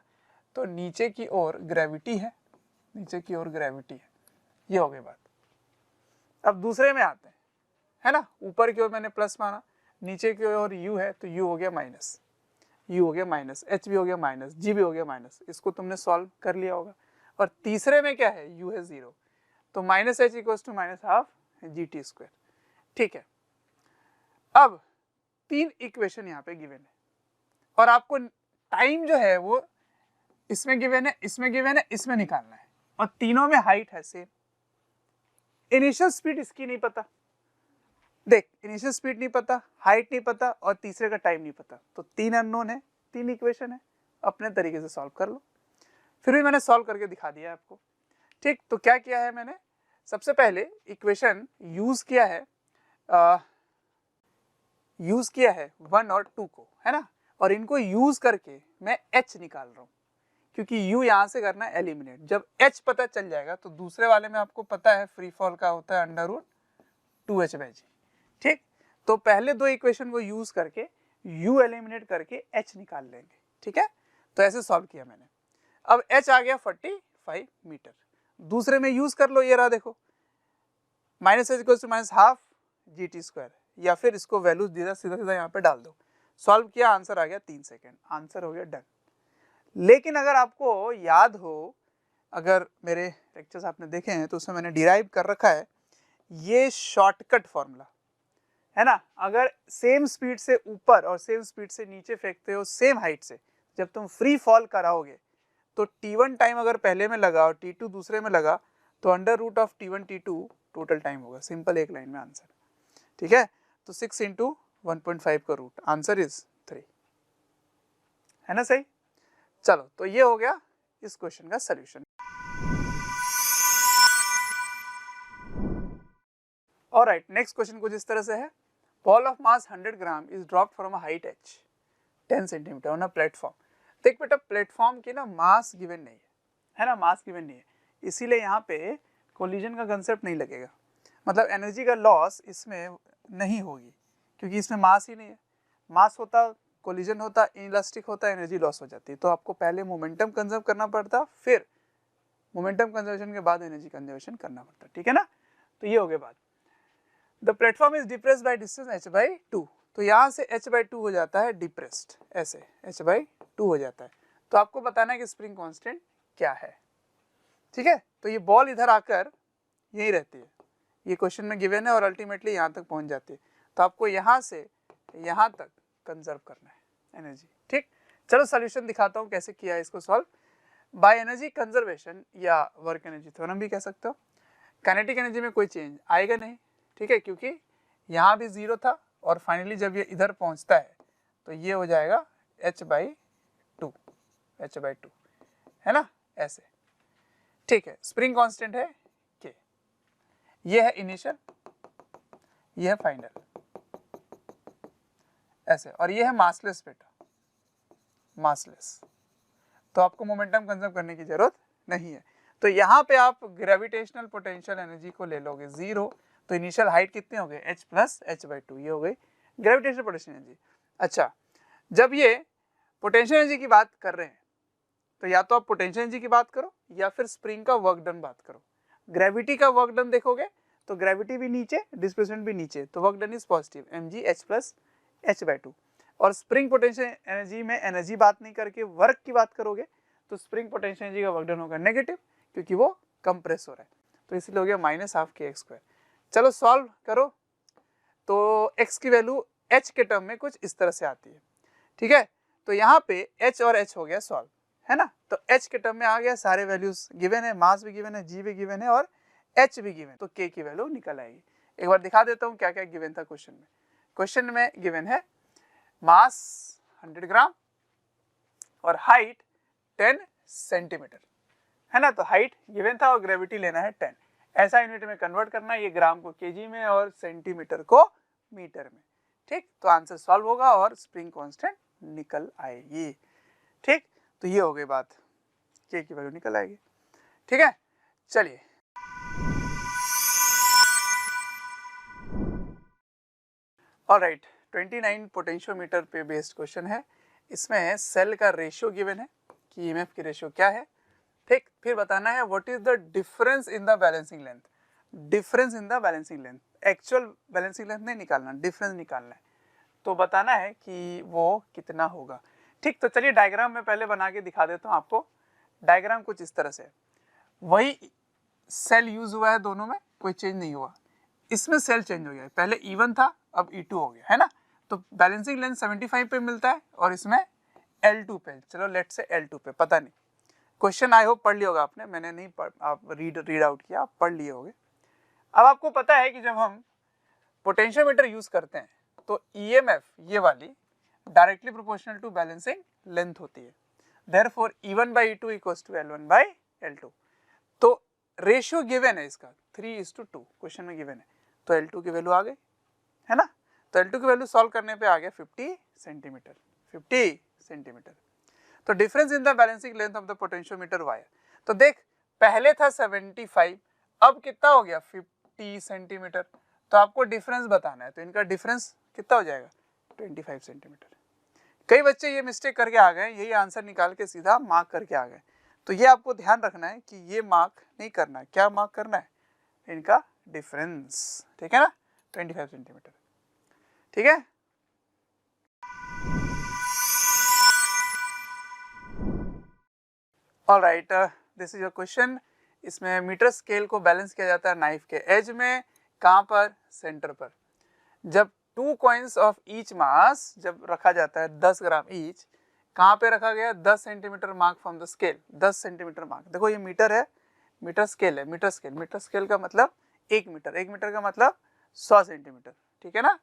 तो नीचे की ओर ग्रेविटी है, नीचे की ओर ग्रेविटी है, ये हो गई बात। अब दूसरे में आते हैं, है ना, ऊपर की ओर मैंने प्लस माना, नीचे की ओर u है तो u हो गया माइनस, u हो गया माइनस, h भी हो गया माइनस, g भी हो गया माइनस, इसको तुमने सॉल्व कर लिया होगा। और तीसरे में क्या है, u है 0, तो -h = हाफ gt स्क्वायर, ठीक है। अब 3 इक्वेशन यहाँ पे गिवन है और आपको टाइम जो है वो इसमें गिवन है, इसमें गिवन है, इसमें निकालना है और तीनों में हाइट है सेम। इनिशियल स्पीड इसकी नहीं पता, देख इनिशियल स्पीड नहीं पता, हाइट नहीं पता और तीसरे का टाइम नहीं पता, तो 3 अननोन है, 3 इक्वेशन है, अपने तरीके से सॉल्व कर लो। फिर भी मैंने सॉल्व करके दिखा दिया है आपको, ठीक। तो क्या किया है मैंने, सबसे पहले इक्वेशन यूज किया है 1 और 2 को, है ना, और इनको यूज करके मैं h निकाल रहा हूँ, क्योंकि u यहाँ से करना है एलिमिनेट। जब h पता चल जाएगा तो दूसरे वाले में आपको पता है फ्री फॉल का होता है √2h/g, ठीक। तो पहले 2 इक्वेशन को यूज करके u एलिमिनेट करके h निकाल लेंगे, ठीक है। तो ऐसे सॉल्व किया मैंने। अब h आ गया 45 मीटर, दूसरे में यूज कर लो, ये रहा देखो -h = हाफ gt स्क्वायर, या फिर इसको वैल्यू सीधा यहाँ पे डाल दो, सॉल्व किया, आंसर आ गया 3 सेकेंड, आंसर हो गया डन। लेकिन अगर आपको याद हो, अगर मेरे लेक्चर्स आपने देखे हैं तो उसमें मैंने डिराइव कर रखा है ये शॉर्टकट फॉर्मूला, है ना। अगर सेम स्पीड से ऊपर और सेम स्पीड से नीचे फेंकते हो सेम हाइट से, जब तुम फ्री फॉल कराओगे तो t1 टाइम अगर पहले में लगा और t2 दूसरे में लगा तो √of t1 t2 total time होगा, सिंपल एक लाइन में आंसर, ठीक है। तो 6 × 1.5 का रूट, आंसर इज 3, है ना, सही। चलो तो ये हो गया इस क्वेश्चन का सॉल्यूशन। ऑलराइट, नेक्स्ट क्वेश्चन कुछ इस तरह से है, ball of mass 100 gram is dropped from a height h 10 centimetre on a platform. देख बेटा प्लेटफॉर्म की ना मास गिवन नहीं है ना, मास गिवन नहीं है, इसीलिए यहाँ पे कोलिजन का कंसेप्ट नहीं लगेगा, मतलब एनर्जी का लॉस इसमें नहीं होगी क्योंकि इसमें मास ही नहीं है। मास होता कोलिजन होता, इलास्टिक होता, एनर्जी लॉस हो जाती है। तो आपको पहले मोमेंटम कंजर्व करना पड़ता, फिर मोमेंटम कंजर्वेशन के बाद एनर्जी कंजर्वेशन करना पड़ता, ठीक है ना। तो ये हो गया बात। The platform is depressed by distance h/2, तो यहाँ से h/2 हो जाता है डिप्रेस्ड, ऐसे h/2 हो जाता है। तो आपको बताना है कि स्प्रिंग कांस्टेंट क्या है, ठीक है। तो ये बॉल इधर आकर यही रहती है, ये क्वेश्चन में गिवन है और अल्टीमेटली यहाँ तक पहुँच जाती है। तो आपको यहाँ से यहाँ तक कंजर्व करना है एनर्जी, ठीक। चलो सोल्यूशन दिखाता हूँ कैसे किया है इसको सॉल्व। बाय एनर्जी कंजर्वेशन या वर्क एनर्जी थ्योरम भी कह सकते हो। काइनेटिक एनर्जी में कोई चेंज आएगा नहीं, ठीक है, क्योंकि यहाँ भी 0 था और फाइनली जब ये इधर पहुँचता है तो ये हो जाएगा h/2, है ना, ऐसे, ठीक है। स्प्रिंग कांस्टेंट है k, ये है इनिशियल, ये है फाइनल, ऐसे, और ये है मासलेस बेटा, मासलेस। तो आपको मोमेंटम कंजर्व करने की जरूरत नहीं है। तो यहाँ पे आप ग्रेविटेशनल पोटेंशियल एनर्जी को ले लोगे 0, तो इनिशियल हाइट कितने हो गए h + h/2, ये हो गई ग्रेविटेशनल पोटेंशियल एनर्जी। अच्छा, जब ये पोटेंशियल एनर्जी की बात कर रहे हैं तो या तो आप पोटेंशियल एनर्जी की बात करो या फिर स्प्रिंग का वर्क डन बात करो। ग्रेविटी का वर्क डन देखोगे तो ग्रेविटी भी नीचे, डिस्प्लेसमेंट भी नीचे, तो work done is positive mg h + h/2। और स्प्रिंग पोटेंशियल एनर्जी में एनर्जी बात नहीं करके वर्क की बात करोगे तो स्प्रिंग पोटेंशियल एनर्जी का वर्क डन होगा नेगेटिव, क्योंकि वो कंप्रेस हो रहा है, तो इसलिए हो गया -12 kx²। चलो सॉल्व करो, तो x की वैल्यू h के टर्म में कुछ इस तरह से आती है, ठीक है। तो यहाँ पे h और h हो गया सॉल्व, है ना। तो h के टर्म में आ गया, सारे वैल्यूज गिवन है, मास भी गिवन है, g भी गिवन है और h भी गिवन, तो k की वैल्यू निकल आएगी। एक बार दिखा देता हूँ क्या क्या गिवन था क्वेश्चन में। क्वेश्चन में गिवन है मास 100 ग्राम और हाइट 10 सेंटीमीटर, है ना। तो हाइट गिवन था और ग्रेविटी लेना है 10, ऐसा यूनिट में कन्वर्ट करना है, ये ग्राम को केजी में और सेंटीमीटर को मीटर में, ठीक। तो आंसर सॉल्व होगा और स्प्रिंग कांस्टेंट निकल आएगी, ठीक। तो ये हो गई बात, के की वैल्यू निकल आएगी, ठीक है। चलिए ऑलराइट, 29 पोटेंशियोमीटर पे बेस्ड क्वेश्चन है। इसमें सेल का रेशियो गिवन है कि ईएमएफ की रेशियो क्या है, ठीक। फिर बताना है what is the difference in the balancing length, difference in the balancing length, actual balancing length नहीं निकालना, डिफरेंस निकालना है। तो बताना है कि वो कितना होगा, ठीक। तो चलिए डायग्राम में पहले बना के दिखा देता हूँ आपको। डायग्राम कुछ इस तरह से, वही सेल यूज हुआ है दोनों में, कोई चेंज नहीं हुआ। इसमें सेल चेंज हो गया, पहले E1 था अब E2 हो गया, है ना। तो बैलेंसिंग लेंथ 75 पे मिलता है और इसमें L2 पे, चलो लेट से L2 पे, पता नहीं, क्वेश्चन आई होप पढ़ लिया होगा आपने, मैंने नहीं पढ़, आप रीड आउट किया, आप पढ़ लिए होगे। अब आपको पता है कि जब हम पोटेंशियोमीटर यूज करते हैं तो ईएमएफ ये वाली directly proportional to balancing length होती है, देयरफॉर E1/E2 = L1/L2। तो रेशियो गिवन है इसका 3:2 क्वेश्चन में गिवन है, तो L2 की वैल्यू आ गई, है ना। तो L2 की वैल्यू सॉल्व करने पे आ गया 50 सेंटीमीटर, 50 सेंटीमीटर। तो difference in the balancing length of the potentiometer wire, तो देख पहले था 75, अब कितना हो गया 50 सेंटीमीटर। तो आपको डिफरेंस बताना है, तो इनका डिफरेंस कितना हो जाएगा 25 सेंटीमीटर। कई बच्चे ये मिस्टेक करके आ गए, यही आंसर निकाल के सीधा मार्क करके आ गए। तो ये आपको ध्यान रखना है कि ये मार्क नहीं करना है, क्या मार्क करना है, इनका डिफरेंस, ठीक है ना, 25 सेंटीमीटर, ठीक है। Alright, this is your question. इसमें मीटर स्केल को बैलेंस किया जाता है नाइफ के एज में, कहाँ पर, सेंटर पर। जब 2 कॉइन्स ऑफ ईच मास जब रखा जाता है 10 ग्राम ईच, कहाँ पे रखा गया, 10 centimetre mark from the scale, 10 centimetre mark. देखो ये मीटर है, मीटर स्केल है, मीटर स्केल का मतलब 1 मीटर, 1 मीटर का मतलब 100 सेंटीमीटर, ठीक है ना।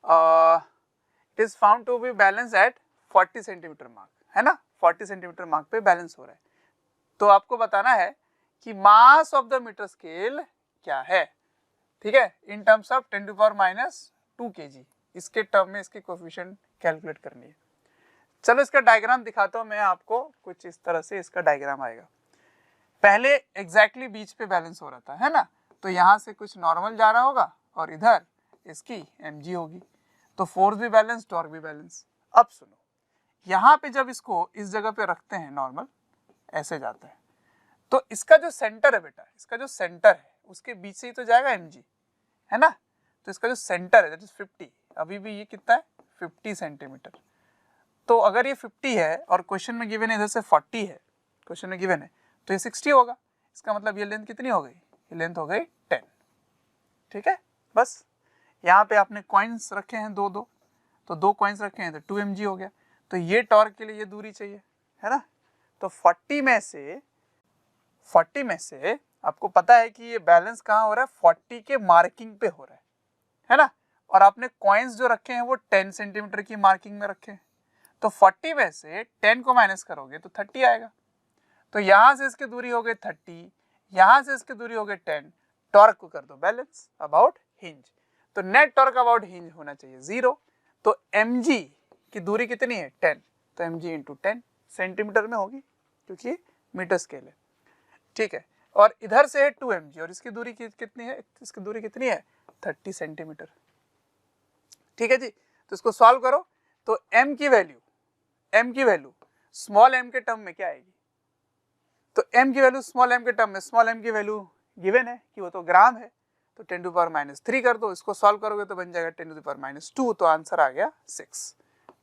It is found to be balance at 40 centimetre mark, है ना, 40 सेंटीमीटर मार्क पे बैलेंस हो रहा है। तो आपको बताना है कि mass of the metre scale क्या है, ठीक है, इन टर्म्स ऑफ 10⁻² kg, इसके टर्म में इसकी कोफिशिएंट कैलकुलेट करनी है। चलो इसका डायग्राम दिखाता हूँ मैं आपको, कुछ इस तरह से इसका डायग्राम आएगा। पहले एग्जैक्टली बीच पे बैलेंस हो रहा था, है ना, तो यहाँ से कुछ नॉर्मल जा रहा होगा और इधर इसकी mg होगी, तो फोर्स भी बैलेंस, टॉर्क भी बैलेंस। अब सुनो, यहाँ पे जब इसको इस जगह पे रखते हैं नॉर्मल, ऐसे जाता है, तो इसका जो सेंटर है बेटा, इसका जो सेंटर है उसके बीच से ही तो जाएगा mg, है ना। तो इसका जो सेंटर है दैट इज 50, अभी भी ये कितना है 50 सेंटीमीटर। तो अगर ये 50 है और क्वेश्चन में गिवन है इधर से 40 है, क्वेश्चन में गिवन है, तो ये 60 होगा। इसका मतलब ये लेंथ कितनी हो गई, ये लेंथ हो गई 10। ठीक है, बस यहाँ पे आपने कॉइन्स रखे हैं दो दो, तो 2 कॉइन्स रखे हैं तो 2 mg हो गया। तो ये टॉर्क के लिए ये दूरी चाहिए, है ना। तो 40 में से आपको पता है कि ये बैलेंस कहाँ हो रहा है, 40 के मार्किंग पे हो रहा है ना। और आपने कॉइन्स जो रखे हैं वो 10 सेंटीमीटर की मार्किंग में रखे हैं, तो 40 में से 10 को माइनस करोगे तो 30 आएगा। तो यहाँ से इसकी दूरी हो गई 30, यहाँ से इसकी दूरी हो गई 10, टॉर्क को कर दो बैलेंस अबाउट हिंज। तो नेट टॉर्क अबाउट हिंज होना चाहिए 0। तो mg की दूरी कितनी है 10, तो mg इंटू 10 सेंटीमीटर में होगी क्योंकि मीटर स्केल है। ठीक है, और इधर से है 2 mg और इसकी दूरी कितनी है, इसकी दूरी कितनी है 30 सेंटीमीटर। ठीक है जी, तो इसको सॉल्व करो तो m की वैल्यू स्मॉल m के टर्म में क्या आएगी, तो m की वैल्यू स्मॉल m के टर्म में, स्मॉल m की वैल्यू गिवन है कि वो तो ग्राम है, तो 10 टू पावर -3 कर दो, इसको सॉल्व करोगे तो बन जाएगा 10 टू पावर -2, तो आंसर आ गया 6।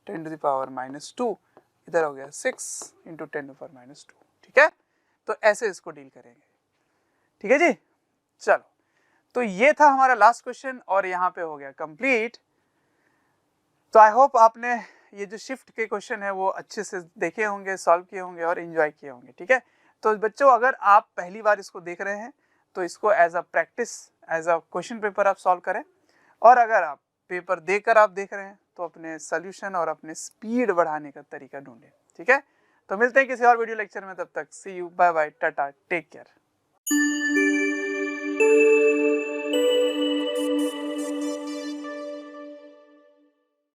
10 टू पावर -2 इधर हो गया 6 इंटू 10 टू पावर -2। ठीक है, तो ऐसे इसको डील करेंगे। ठीक है जी, चलो, तो ये था हमारा लास्ट क्वेश्चन और यहाँ पे हो गया कंप्लीट। तो आई होप आपने ये जो शिफ्ट के क्वेश्चन है वो अच्छे से देखे होंगे, सॉल्व किए होंगे और एंजॉय किए होंगे। ठीक है, तो बच्चों अगर आप पहली बार इसको देख रहे हैं तो इसको as a practice, as a question paper आप सॉल्व करें, और अगर आप पेपर देकर आप देख रहे हैं तो अपने सोल्यूशन और अपने स्पीड बढ़ाने का तरीका ढूंढें। ठीक है, तो मिलते हैं किसी और वीडियो लेक्चर में, तब तक see you, bye bye, tata, take care.